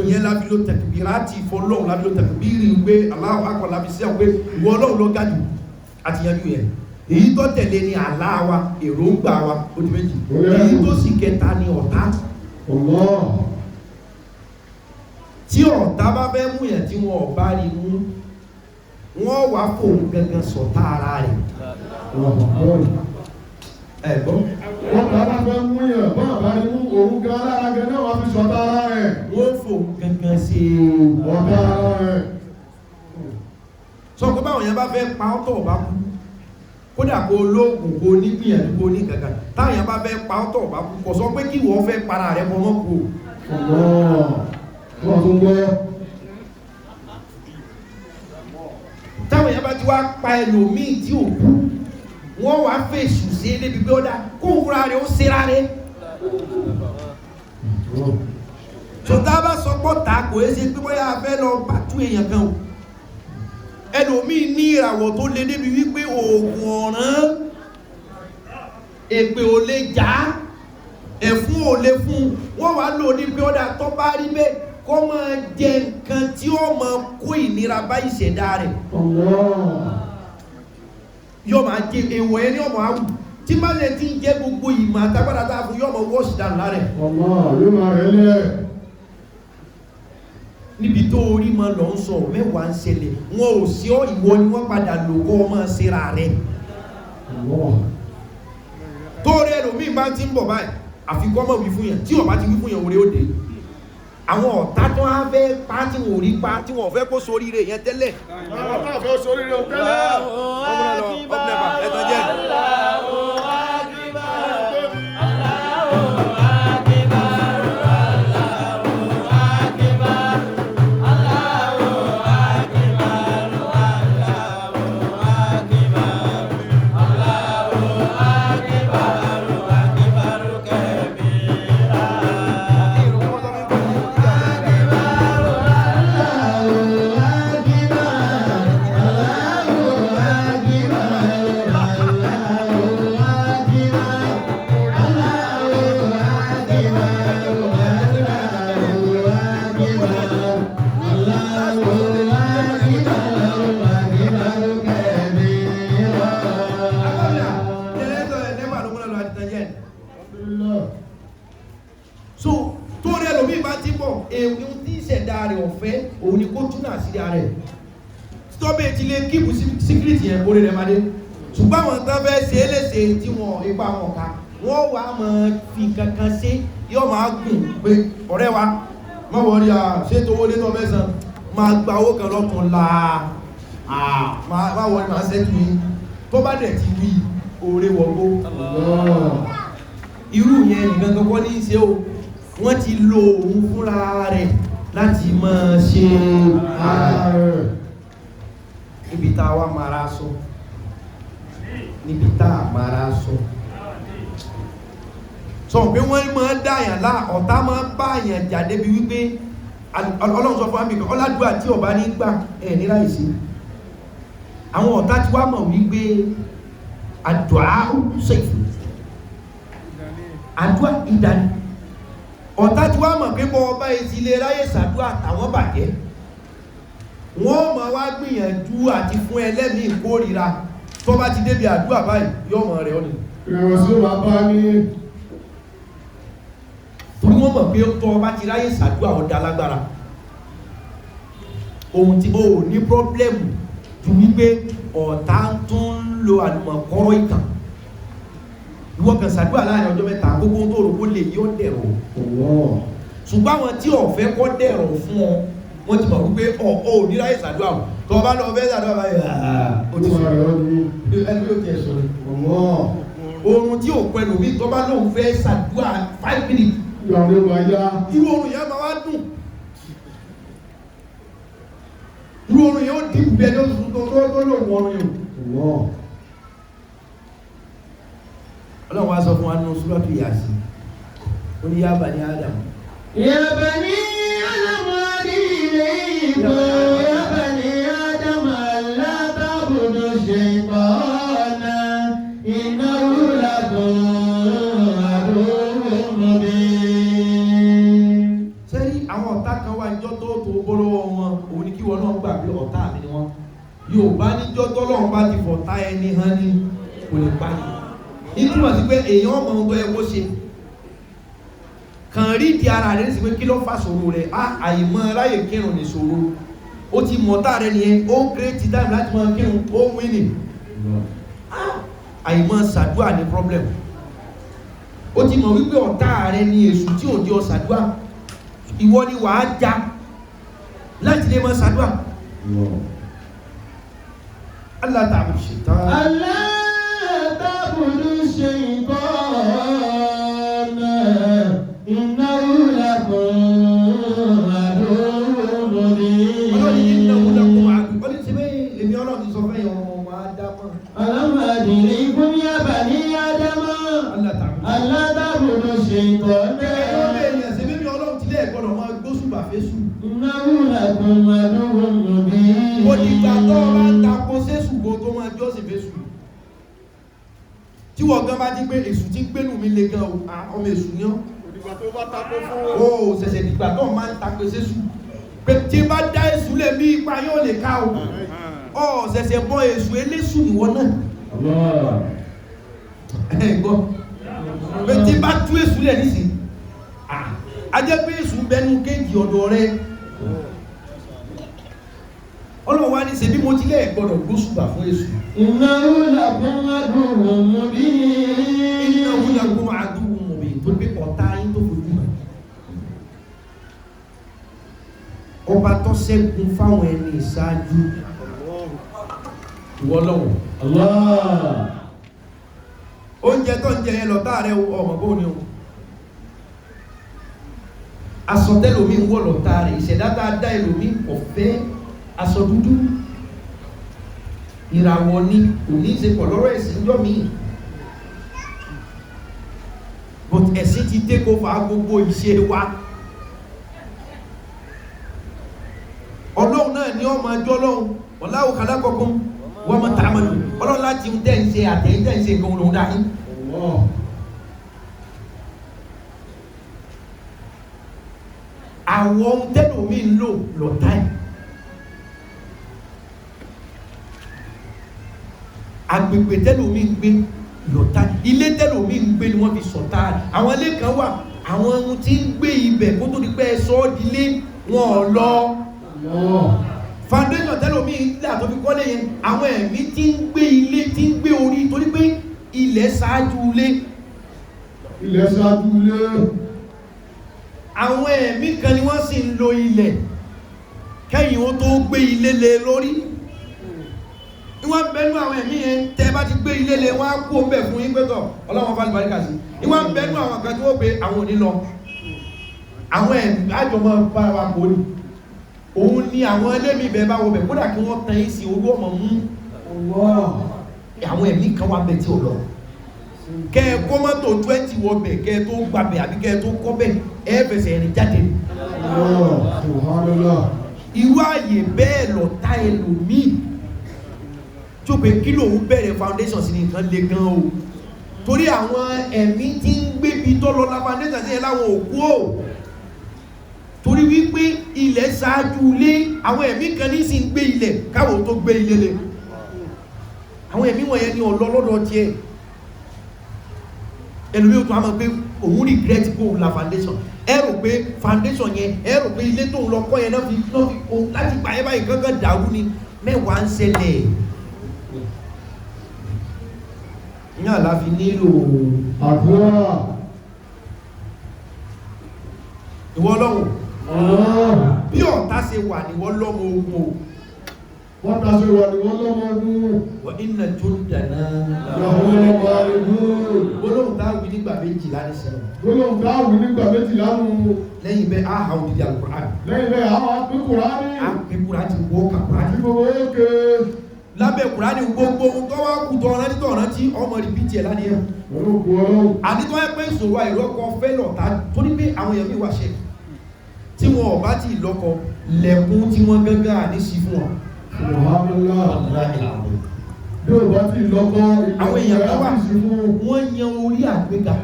ìyẹn lábí ló tẹ̀kìbìrátì fọlọ́run lábí ló tẹ̀kìbìrì pé Allahu akbar lábí sí àwọn pé ìwọ Ọlọ́run ló gájù àti yanjú yẹn èyí tó tẹ̀lé ni àlá wa èròǹgbà wa ó di méjì èyí tó sì kẹta ni ọ̀tá tí ọ̀tá bá fẹ́ mú yẹn tí wọn ò bá rí mú wọ́n wá fòun gangan sọ̀tá ara rẹ̀ ẹ̀gbọ́n wọ́n bá fẹ́ mú yẹn bọ́n bá rí mú òun gan lára gan náà wá fi sọ̀tá ara rẹ̀ wọ́n fòun gangan sí ọ̀tá ara rẹ̀ sọ pé báwọn yẹn bá fẹ́ pa ọ́tọ̀ ọ̀bá kú kódà kó lóògùn kó nígbìyànjú kó ní kankan táwọn yẹn bá fẹ́ pa ọ́tọ̀ ọ̀bá kú kò sọ pé kí wọ́n fẹ́ para rẹ̀ mọ́ kú wọ́n tún gbọ́ táwọn yẹn bá ti wá pa ẹlòmíì tí ò kú wọ́n wá fèsù sí débi pé ó dá kó wúra rẹ̀ ó síra rẹ̀ ṣòtá bá sọ pọ́ta kò é ṣe pé bóyá fẹ́ lọ bàtú èèyàn kan o ẹlòmíì ní ìràwọ̀ tó lé débi wípé oògùn ọ̀ràn èpè ò lè já ẹ̀fún ò lè fún wọ́n wá lò ní pé ó dá tó bá rí bẹ́ẹ̀ kó máa jẹ nǹkan tí ó máa kó ìnira bá ìṣẹ̀dá rẹ̀ yóò máa jẹ èèwọ̀ ẹni ọmọ àwù tí bá lè ti ń jẹ gbogbo ìmọ̀ àtàgbàdà tá a fún yóò máa wọ́ọ̀ṣì dànù lára ẹ̀ yóò máa rẹ̀ lẹ́ níbi tó orí máa lọ ń sọ mẹ́wàá ń ṣẹlẹ̀ wọn ò sí ọ ìwọ ni wọ́n padà lò kó o máa ṣera rẹ̀ tó rí ẹlòmíì bá ti ń bọ̀ báyìí àfikún ọmọ wí fún yẹn tí ọba ti wí fún yẹn orí ó dé àwọn ọ̀tá tó á fẹ́ pa tí wọ́n rí pa tí wọ́n fẹ́ kó sórí rẹ̀ yẹn tẹ́lẹ̀ àwọn tó fẹ́ sórí rẹ̀ tẹ́lẹ̀ òun ni kó túnà sí ààrẹ stọ́bẹ̀ tí lè kíìpù síkírìtì yẹn orí rẹ̀ máa dé ṣùgbọ́n àwọn tán fẹ́ ṣe é léṣe tí wọ́n ipa wọn ká wọ́n wà máa fi kankan ṣe yóò máa gùn pé ọ̀rẹ́ wa má wọ́n rí ṣètò owó létọ́ mẹ́sàn máa gba owó kan lọ́tún la má wọ́n rí máa ṣẹ́tù yìí tó bá dẹ̀ ti wí oore wọ́gbó irú yẹn nìkan kankan ní í ṣe o wọ́n ti lo òun fúnra rẹ̀ láti máa ṣe ààrẹ níbi tá a wá mara sọ níbi tá a mara sọ sọ pé wọ́n máa dáyàn lá ọ̀tá máa báyàn jà débi wípé Ọlọ́run sọ fún àmìkan ọládùá tí ọba ní gbà ẹ̀ ní láìsí àwọn ọ̀tá tí wá mọ̀ wípé àdúà ṣèfù àdúà ìdání ọ̀tá tí wá mọ̀ pé bọ́ ọba ìsìlẹ̀ ráyè sàdúà àwọn bàjẹ́ wọ́n mọ̀ wá gbìyànjú àti fún ẹlẹ́mìí ìkórìíra tó bá ti débi àdúà báyìí yọ́ mọ̀ rẹ̀ ọ́nì ìrẹ̀wẹ̀sí ó máa bá ní torí wọ́n mọ̀ pé tó ọba ti ráyè sàdúà ọ̀dá lágbára ohun tí ó ní pọ́blẹ́mù ju wípé ọ̀tá tún ń lo àlùmọ̀kọ́rọ̀ ìtàn ìwọ kan sàdúà láàrin ọjọ́ mẹ́ta gbogbo tó rò kó lè yọ́ dẹ̀rọ ṣùgbọ́n àwọn tí ọ̀fẹ́ kọ́ dẹ̀rọ̀ fún ọ wọ́n ti mọ̀ wípé ọ̀ níláyè ṣàdúrà tó bá lọ fẹ́ ṣàdúrà báyìí ó ti sọ̀rọ̀ ẹni yóò ti ẹ̀sọ̀ rẹ̀ oorun tí ò pẹ̀lú bí tó bá lóun fẹ́ ṣàdúrà 5 minutes irú oorun yẹn máa wá dùn irú oorun yẹn ó dìbò bí ẹni tó lóun oorun yẹn ọlọ́run wá sọ fún wa nínú súrọ́tù Yásìn ó ní yá bani Ádámù يا بني آدم إليكم يا بني آدم ألا تعبدوا الشيطان إنه لكم عدو مبين. sẹ́rí àwọn ọ̀tá kan wá níjọ́ tó bọ́lọ́wọ́ wọn òun ni kí wọn náà gbà pé ọ̀tá mi ni wọ́n Yorùbá níjọ́ tọ́lọ́run bá ti fọ̀tá ẹni hàn ní kò lè pa ní ìtumọ̀ sí pé èèyàn ọmọ ohun tó yẹ kó ṣe kàn rí di ara rẹ̀ sí pé kí ló fà ṣòro rẹ̀ àìmọ̀ ráyè kírun ní ṣòro ó ti mọ̀tá rẹ̀ nìyẹn ó create time láti mọ̀ kírun ó winning àìmọ̀ ṣàdúà ní problem ó ti mọ̀ wípé ọ̀tá rẹ̀ ní èṣù tí ò di ọ ṣàdúà ìwọ ni wàá já láti lè mọ̀ ṣàdúà Allah ta'budu shaitan ألا تعبدوا الشيطان إنه لكم عدو مبين. ألم أدركم يا بني آدم ألا تعبدوا الشيطان إنه لكم عدو مبين. tí wọ́n gan bá ti gbé èṣù tí ń gbénú mi le gan ọmọ èṣù ní ọ́ Ìgbà tó bá tako fún wọn. ó ṣẹ̀ṣẹ̀ dìgbà tó máa ń takò sésù pé tí bá dá èṣù lè bí ipa yóò lè ká o ó ṣẹ̀ṣẹ̀ bọ́ èṣù eléṣù ìwọ náà ẹ̀gbọ́ pé tí bá tú èṣù lè nísìn a jẹ́ pé èṣù bẹnu kéèkì ọ̀dọ̀ rẹ Ọlọ́run wá ní ṣe bí mo ti lè gbọ́dọ̀ gbóṣùbà fún èṣù إنه لكم عدو مبين. ìnáwó lẹ́gbọ́n àdúgbò mọ̀bí tó gbé ọ̀tá yín tó fojú mọ̀ ọba tó ṣẹ́gun fáwọn ẹni ìṣáájú ìwọ lọ́wọ́ Allah. oúnjẹ tó ń jẹ yẹn lọ́tà rẹ ọmọ bó ni o aṣọ tẹ́lòmí ń wọ̀ lọ́tà rẹ ìṣẹ̀dá tá a dá ẹlòmí ọ̀fẹ́ aṣọ dúdú ìràwọ̀ ni kò ní ṣe pọ̀ lọ́rọ̀ ẹ̀sìn jọ́ mi but ẹ̀sìn ti take over gbogbo ìṣe wa ọlọ́run náà ni ọmọ ẹjọ́ ọlọ́run wallahu khalaqakum wa ma ta'malun ọlọ́run láti ń tẹ́ ń ṣe àtẹ̀yìn tẹ́ ń ṣe nǹkan olóhun dání àwọn ohun tẹ́lòmí ń lò lọ́tà ẹ̀ agbègbè tẹ́lòmí ń gbé lọ́tà ilé tẹ́lòmí ń gbé ni wọ́n fi sọ̀tà àwọn ilé kan wà àwọn ohun tí ń gbé ibẹ̀ kó tó di pé ẹ sọ ọ́ di ilé wọn ò lọ foundation tẹ́lòmí ilé àtọ́fi kọ́lé yẹn àwọn ẹ̀mí tí ń gbé ilé tí ń gbé orí torí pé ilẹ̀ ṣáájú ilé àwọn ẹ̀mí kan ni wọ́n sì ń lo ilẹ̀ kẹ́yìn ó tó gbé ilé lé lórí ìwọ́n bẹ̀nu àwọn ẹ̀mí yẹn tẹ́ bá ti gbé ilé lé wọ́n á kó bẹ̀ fún yín pẹ́tọ̀ ọlọ́wọ́n fà lùbáríkà sí ìwọ́n bẹ̀nu àwọn kan tí ó pé àwọn òní lọ àwọn ẹ̀mí àjọmọ́ bára wa kò ní òun ni àwọn ẹlẹ́mí ibẹ̀ bá wọ bẹ̀ kódà kí wọ́n tan yín sí owó ọmọ mú àwọn ẹ̀mí kan wà bẹ̀ tí ò lọ kẹ kó mọ́tò 20 wọ bẹ̀ kẹ tó gbàbẹ̀ àbí kẹ tó kọ́ bẹ̀ ẹ fẹsẹ̀ ẹ̀rìn jáde irú ààyè bẹ́ẹ̀ lọ́tà ẹlòmíì tí ó pé kí lòun bẹ̀rẹ̀ foundation sí nìkan le gan o torí àwọn ẹ̀mí tí ń gbébi tó lọ la foundation sí ẹ láwọn òkú o torí wípé ilẹ̀ ṣáájú ilé àwọn ẹ̀mí kan ní sí ń gbé ilẹ̀ káwọn tó gbé ilé lẹ̀ àwọn ẹ̀mí wọ̀nyẹn ni ọlọ́lọ́dọ̀ tiẹ̀ ẹlòmí ò tó a máa pé òun regret kó òun la foundation ẹ rò pé foundation yẹn ẹ rò pé ilé tóun lọ kọ́ yẹn náà fi òun láti gbà ẹ báyìí gángan dàrú ni mẹ́wàá ń ṣẹlẹ̀ ní àláfi nílò àdúrà ìwọ Ọlọ́run Allah. bí ọ̀tá ṣe wà ní wọ́n lọ́mọ ogun Wọ́n ta ṣe wà ní wọ́n lọ́mọ ọdún. wọ́n iná tó dáná Ìyàwó ọmọ àrùn. gbólóhùn táwí nígbà méjìlá ní sẹ́wọ̀n Gbólóhùn káàwì nígbà méjìlá nù. lẹ́yìn bẹ́ẹ̀ áhà òdìdí Al-Qur'an Lẹ́yìn bẹ́ẹ̀ àwọn akẹ́kọ̀ọ́ ní. àpékùrá ti wọ́ kàkùrá Àti gbogbo ókè. lábẹ́ Kùránì gbogbo ohun tó wá kù tọ́ ọ̀rán títọ̀ ọ̀rán tí ọmọ rí bí tiẹ̀ lánìí ẹ̀ Pẹ̀lú òkú Ọlọ́run. àdítọ́ ẹ pé ìṣòro àìrọ́kọ fẹ́ lọ̀tá tó ní pé àwọn èèyàn mi wà ṣe tí wọn ò bá ti lọ́kọ lẹ̀kún tí wọ́n gángan àní sí fún wọn Alhamdulillah. Bí o bá ti lọ́kọ́ àwọn èèyàn kan wà sí fún. wọ́n yan orí àgbéga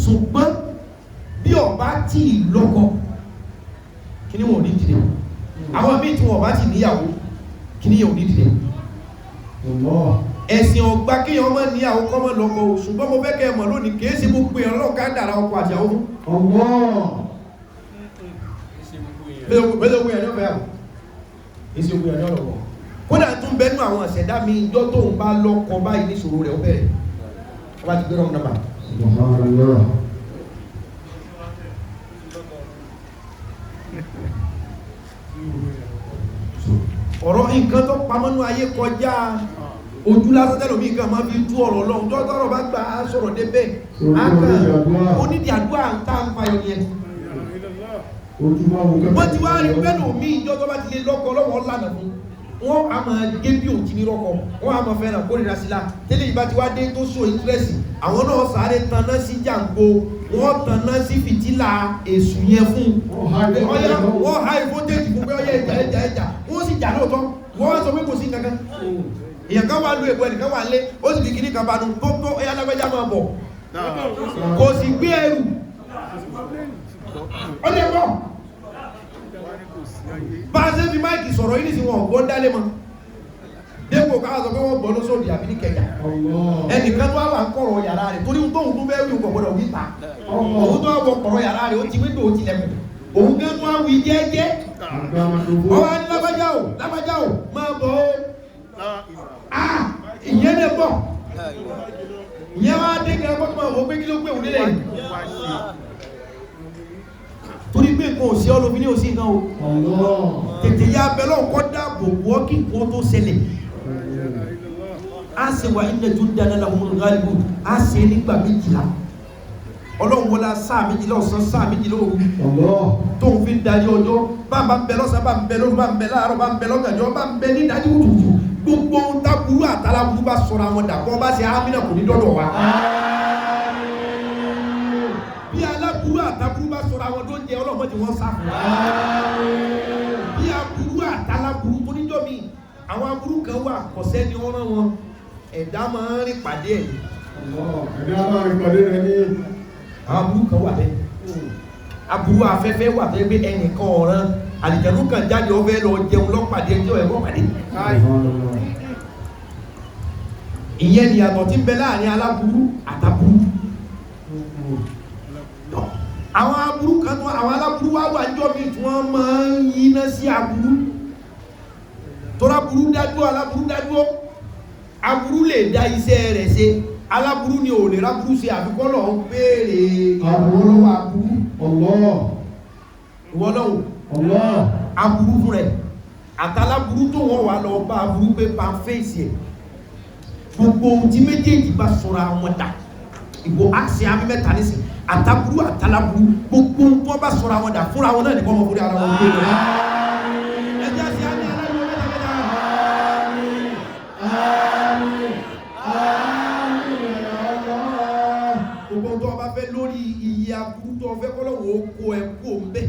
ṣùgbọ́n bí o bá ti lọ́kọ kí ni wọn ò ní dìde àwọn míì tí wọn ò bá ti níyàwó kí ni yóò ní dìde ẹ̀sìn ọgbà kí yọ mọ́ níyàwó kọ́ mọ́ lọ́kọ ṣùgbọ́n mo fẹ́ kẹ́ mọ̀ lónìí kìí ṣe gbogbo èèyàn lọ́kọ̀ dára ọkọ àti àwọn kódà tún bẹnu àwọn ìṣẹ̀dá mi ìjọ tó ń bá lọ́kọ báyìí ní ìṣòro rẹ̀ ó bẹ̀rẹ̀ ọba ti gbẹ́rọ̀ nọ́mbà ọ̀rọ̀ nǹkan tó pamọ́nú ayé kọjá ojú lásán tẹ́lò mí nǹkan máa fi tú ọ̀rọ̀ lọ́hun tó tọ́rọ̀ bá gbà á sọ̀rọ̀ débẹ̀ onídìí àdúrà ń tá ń fayọ yẹn wọ́n ti wá rí pẹ́lú mí ìjọ tó bá ti lè lọ́kọ lọ́wọ́ lánàá fún wọ́n a máa gé bí òtí ní rọ́kọ wọ́n a máa fẹ́ràn kórìíra sílá tẹ́lẹ̀ ìbá ti wá dé tó so ìtírẹ́sì àwọn náà sáré tanná sí jàǹgbó wọ́n tanná sí fìtílà èṣù yẹn fún wọ́n ha ìfótéjì fún pé ọyẹ ìjà wọ́n sì jà lóòótọ́ wọ́n sọ pé kò sí kankan èèyàn kan wà lú èbò ẹnìkan wà lé ó sì fi kíní kan banu tó tó ẹyà lágbẹ́já máa bọ̀ kò sì gbé ẹrù ó lè bọ̀ bá a ṣe fi máìkì sọ̀rọ̀ yìí nìsí wọn ọ̀gbọ́n dálé mọ́ dépò káwà sọ pé wọ́n gbọ́ lóṣòdì àbí ní kẹjà ẹnìkan tó wà ń kọ̀rọ̀ yàrá rẹ̀ torí tóhun tó bẹ́ẹ̀ wí nǹkan gbọ́dọ̀ wí ta òun tó wà kọ̀rọ̀ yàrá rẹ̀ ó ti wíńdò ó ti lẹ̀kùn òun gẹ́ tó wà wí jẹ́jẹ́ ọwọ́ ní lábájá ò máa bọ̀ ó ìyẹn lè bọ̀ ìyẹn wá dé kẹ́ bọ́ tó máa wọ́n pé kí ló gbé òun nílẹ̀ torí pé nǹkan òsì ọlọ́bí ní òsì nǹkan o tètè ya abẹ́lọ́ kọ́ dáàbò wọ́ kí nǹkan tó ṣẹlẹ̀ a ṣe wà ilẹ̀ tó dáná lahumul ghalibun a ṣe nígbà méjìlá ọlọ́run wọlá sáà méjìlá ọ̀sán sáà méjìlá òru tó ń fi darí ọjọ́ bá ń bẹ lọ́sàn bá ń bẹ lóru bá ń bẹ láàárọ̀ bá ń bẹ lọ́gàjọ́ bá ń bẹ ní ìdájí kùtùkùtù gbogbo tábúrú àtàlábúrú bá sọ̀rọ̀ àwọn dàpọ̀ bá ṣe ámínà kò ní dọ́dọ̀ wa bí aláburú àtàbúrú bá sọ̀rọ̀ àwọn tó ń jẹ ọlọ́mọdé wọn sáfù bí aburú àtàláburú tó níjọ́ mi àwọn aburú kan wà kọ̀sẹ́ ni wọ́n rán wọn ẹ̀dá máa ń rìn pàdé ẹ̀ àwọn aburú kan wà bẹ́ẹ̀ aburú afẹ́fẹ́ wà bẹ́ẹ̀ pé ẹnìkan ọ̀ràn àlìjẹ̀nú kan jáde ọ̀fẹ́ lọ jẹun lọ́pàdé ẹjọ́ ẹ̀kọ́ pàdé ìyẹn ni àtọ̀ tí ń bẹ láàrin aláburú àtàburú àwọn aburú kan tó àwọn aláburú wá wà níjọ́ mi tí wọ́n máa ń yíná sí aburú tọ́rọ aburú dájú aláburú dájú aburú lè dá iṣẹ́ rẹ̀ ṣe aláburú ni ò lè ráburú ṣe àfikọ́lọ̀ ń béèrè aburú ìwọ́lọ́wọ́ aburú fún rẹ̀ àtàláburú tó wọ́n wà lọ bá aburú pé bá fèsì ẹ̀ gbogbo ohun tí méjèèjì bá sọ̀rọ̀ àwọn dà ìbò àṣẹ àmì mẹ́ta nísìn àtàbúrú àtàlábúrú gbogbo tó bá sọ̀rọ̀ àwọn dà fúnra wọn náà ní kọ́mọ̀ fúnra wọn gbé lọ ẹjá sí àmì aláyọ̀ mẹ́ta gbogbo tó bá fẹ́ lórí iye aburú tó fẹ́ kọ́lọ̀wọ̀ kó ẹkú mbẹ́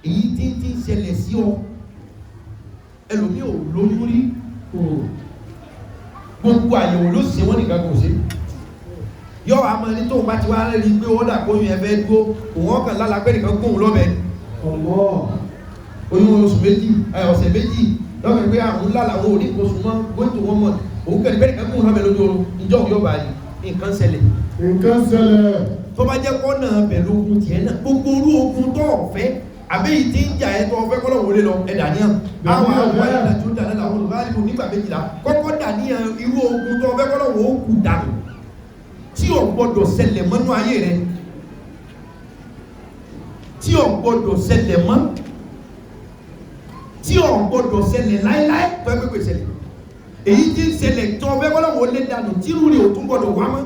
èyí tí ń ṣẹlẹ̀ sí ọ ẹlòmí ò lóyún rí gbogbo àyẹ̀wò ló ṣe wọ́n nìkan kò sí yọ́ àmọ́ ní tó bá ti wá rẹ̀ rí pé ó dà kóyún ẹ̀fẹ́ dúó òun ọkàn lálágbẹ́ nìkan gbóhùn lọ́bẹ̀ oyún oṣù méjì ọ̀sẹ̀ méjì lọ́bẹ̀ pé àwọn lálàwọ̀ òní oṣù mọ́ going to 1 month òun kẹ́lẹ̀ bẹ́ẹ̀ nìkan gbóhùn lọ́bẹ̀ lójú oorun ìjọ yóò bá yìí nǹkan ṣẹlẹ̀ tó bá jẹ́ kọ́nà pẹ̀lú ogun tiẹ̀ náà gbogbo orú ogun tó ọ̀fẹ́ àbẹ́yìí tí ń jà ẹ́ tó ọ̀fẹ́ kọ́lọ̀ wọlé lọ ẹ̀dà níyàn àwọn àwọn ìlànà tó dà náà olùbáàlì nígbà méjìlá kọ́kọ́ dà níyàn irú ogun tó ọ̀fẹ́ kọ́lọ̀ wọ́ kù dànù tí ò gbọdọ̀ ṣẹlẹ̀ mọ́nú ayé rẹ̀ tí ò gbọdọ̀ ṣẹlẹ̀ mọ́, tí ò gbọdọ̀ ṣẹlẹ̀ láíláí tó ẹgbẹ́ pè ṣẹlẹ̀, èyí tí ń ṣẹlẹ̀ tó ọbẹ̀ kọ́lọ́wọ́ lé dànù tí irú rẹ̀ ò tún gbọdọ̀ wá mọ́.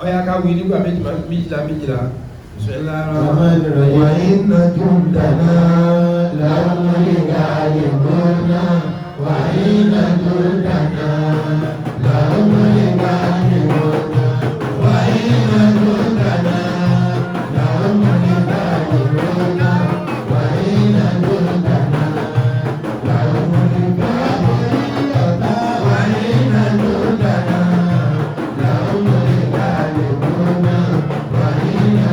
Ọya ká wí nígbà méjìlá Wa inna jundana lahumul ghalibuna wa inna jundana lahumul ghalibuna wa inna jundana lahumul ghalibuna wa inna jundana lahumul ghalibuna wa inna jundana lahumul ghalibuna wa inna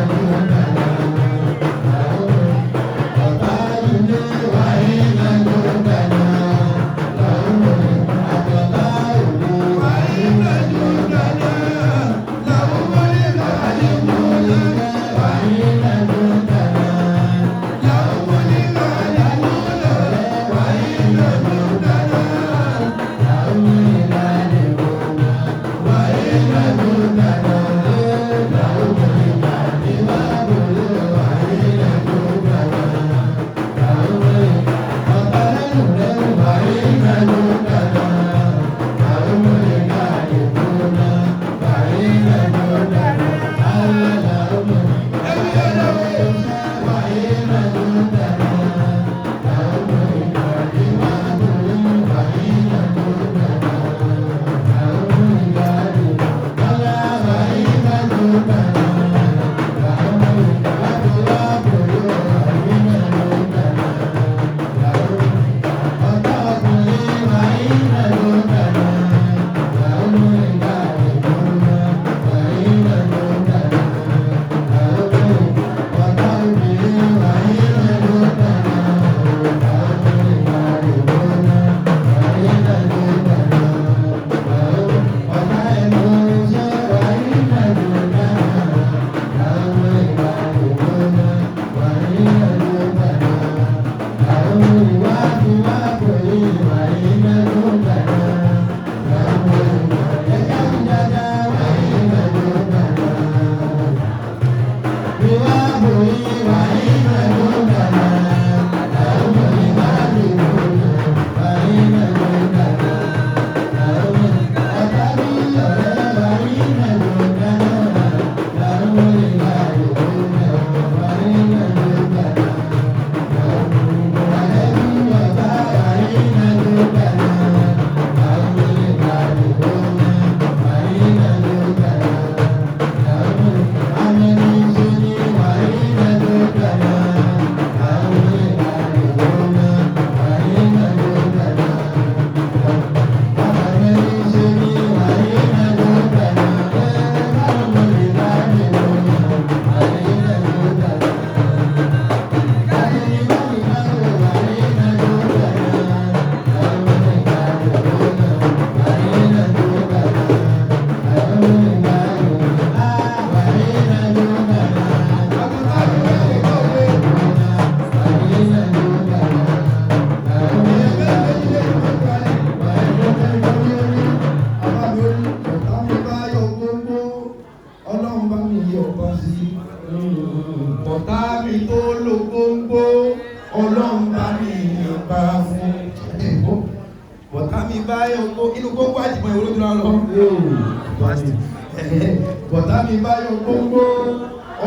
bọ̀tá mi báyọ̀ gbogbo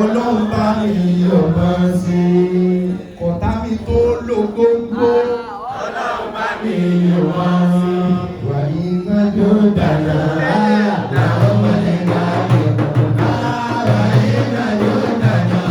ọlọ́run bá mi ọba sí bọ̀tá mi tó lò gbogbo ọlọ́run bá mi ọba sí wà ní kájọ́ dàda làwọn ọmọdé bá mi wà ní kájọ́ dàda.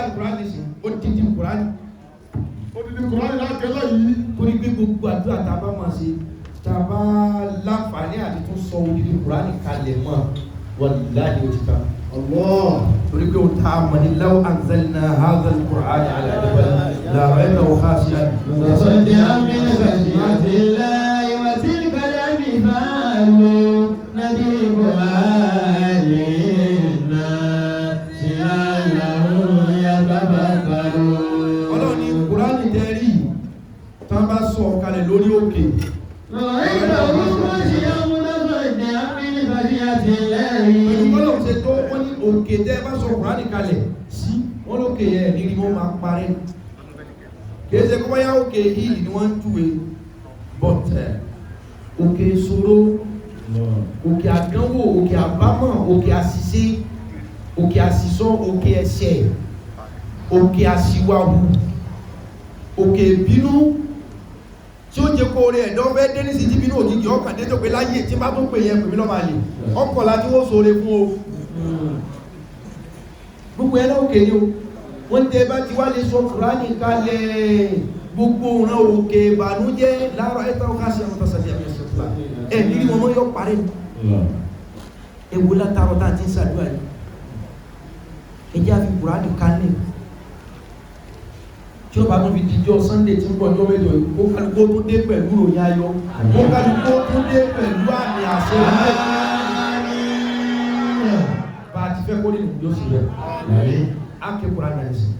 Al-Qur'ani sí ó dídí Qur'ani Odidi Kùránì lákẹ́lá yìí. torí pé gbogbo àdúrà tá a bá máa ṣe tá a bá láǹfààní àti tún sọ odidi Qur'ani kalẹ̀ mọ́ wallahi ó ti tán Allah. torí pé ó ta mọ̀ ní law anzalna hadha al-Qur'ana ala jabalin la ra'aytahu khashi'an متصدعا من خشية الله وتلك الأمثال نضربها للناس لعلهم يتفكرون. Ọlọ́run ní Qur'ani tẹ́rí tán bá sọ kalẹ̀ lórí òkè رأيته خاشعا متصدعا من خشية الله. pẹ̀lú bọ́lọ̀ ṣe tó wọ́n ní òkè tẹ́ bá sọ Qur'ani kalẹ̀ sí wọ́n lókè yẹ ní wọ́n máa parẹ́ kìí ṣe kọ́ báyá òkè yìí ni wọ́n ń túwe but òkè ìṣòro òkè àdánwò òkè àbámọ̀ òkè àṣìṣe òkè àṣìṣọ́ òkè ẹ̀ṣẹ̀ òkè àṣìwàhù òkè ìbínú tí ó jẹ́ kó rẹ̀ ẹ̀dọ́ fẹ́ dé ní sí jíbínú òjìjì ọkàn dé tó pé láyé tí bá tó pè yẹn pèmí lọ́mà lè ọkọ̀ láti wó sóre fún o gbogbo ẹ̀nà òkè ni o wọ́n tẹ́ bá ti wá lè sọ Kùránì kalẹ̀ gbogbo ọ̀ràn òkè ìbànújẹ́ láàárọ̀ ẹ̀ta ọkàṣẹ́ àwọn tọ́sàdé àmì ẹ̀sẹ̀fúlà ẹ̀ nírí wọn mọ́ yọ parẹ́ ewu látàrọ̀ tá ti ń sàdúrà yìí ẹjẹ́ àfi Kùránì kalẹ̀ tí ó bá tún fi dijọ́ Sunday tí ń bọ̀ ọjọ́ mẹ́jọ ó kálukó tó dé pẹ̀lú ròyìn ayọ̀ ó kálukó tó dé pẹ̀lú àmì àṣẹ bá a ti fẹ́ kó nínú yóò sì rẹ̀ ake Kùránì ẹ̀sìn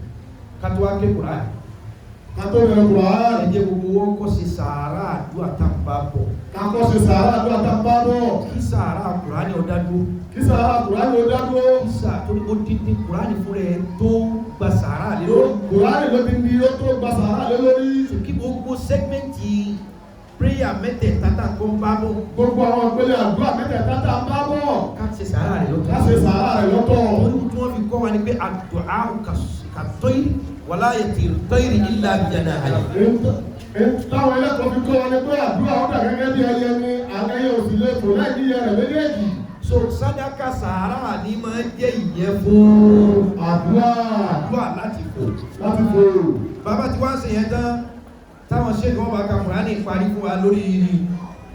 kátó ake Kùránì Kátó bẹ̀rẹ̀ Kùránì. ẹjẹ́ gbogbo wọ́n kọ́ sí sàárà àdúrà tàbá bọ̀ Kakọ́ ṣe sàárà àdúrà tá a bá bọ̀. kí sàárà Kùránì ọ̀dádó Kí sàárà Kùránì ó dádúró. kí sàárà tó ní ó dídí Kùránì fún rẹ̀ tó gba sàárà lé lórí Kùránì ló ti di ó tó gba sàárà lé lórí. kí gbogbo sẹ́gmẹ́ntì prayer mẹ́tẹ̀ẹ̀ta tá kọ́ ń bá bọ̀ Gbogbo àwọn ìpele àdúrà mẹ́tẹ̀ẹ̀ta tá a bá bọ̀. ká ṣe sàárà rẹ̀ lọ́tọ̀ Ká ṣe sàárà rẹ̀ lọ́tọ̀. wọ́n tí wọ́n fi kọ́ wa ní pé àdúà ka tọ́yì wala yatiru tọ́yì illa bi janahihi Táwọn ẹlẹ́kọ̀ọ́ fi kọ́ wa ní pé àdúrà ó dà gẹ́gẹ́ bí ẹyẹ ni àwọn ẹyẹ òsì lè fò láì ní ìyẹ́ rẹ̀ méjèèjì. so sàdáká sàárà ní máa jẹ́ ìyẹ́ fún Àdúrà àdúrà láti fò láti fò. bàbá tí wọ́n ṣe yẹn tán táwọn ṣe kí wọ́n bá ka Kùránì parí fún wa lórí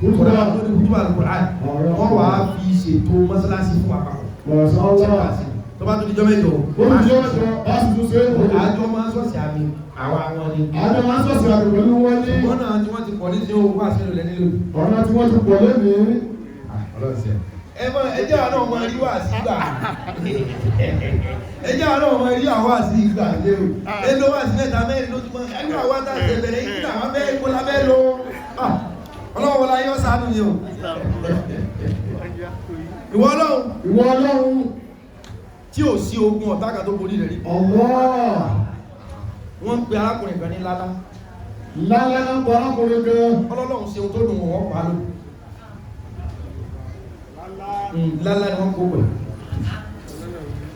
kútùbà Al-Qur'an wọ́n wà á fi ṣètò mọ́sálásí fún àpapọ̀ Mọ̀sánlá. tó bá tó dijọ́ mẹ́jọ Ó ti jẹ́ ọ̀ṣọ́, a sì tún ṣe é kò. àjọ máa ń sọ̀sẹ̀ àmì àwọn àwọn ni Àjọ máa ń sọ̀sẹ̀ àgbẹ̀ pẹ̀lú wọn ní wọ́n náà tí wọ́n ti pọ̀ ní sí owó wá sílò lẹ́ni lórí ọ̀nà tí wọ́n ti pọ̀ lónìí. ẹjẹ́ àwọn náà máa rí wà sí gbà ẹjẹ́ àwọn náà máa rí àwọn wà sí gbà lérò ẹlò wà sí mẹ́ta mẹ́rin ló túnmọ́ ẹgbẹ́ àwọn àtàṣẹ bẹ̀rẹ̀ yìí náà wọ́n bẹ́ẹ̀ kó lábẹ́ lọ ọlọ́wọ́ wọlá yọ́ sáánú ni o ìwọ Ọlọ́run Ìwọ Ọlọ́run. tí ò sí ogun ọ̀tá kan tó borí rẹ̀ rí Allah. wọ́n ń pe arákùnrin kan ní lálá Lálẹ́ ń bọ̀ arákùnrin gan. ọlọ́lọ́run ṣe ohun tó dùn wọ́n pa ló lálá ni wọ́n kó pẹ̀lú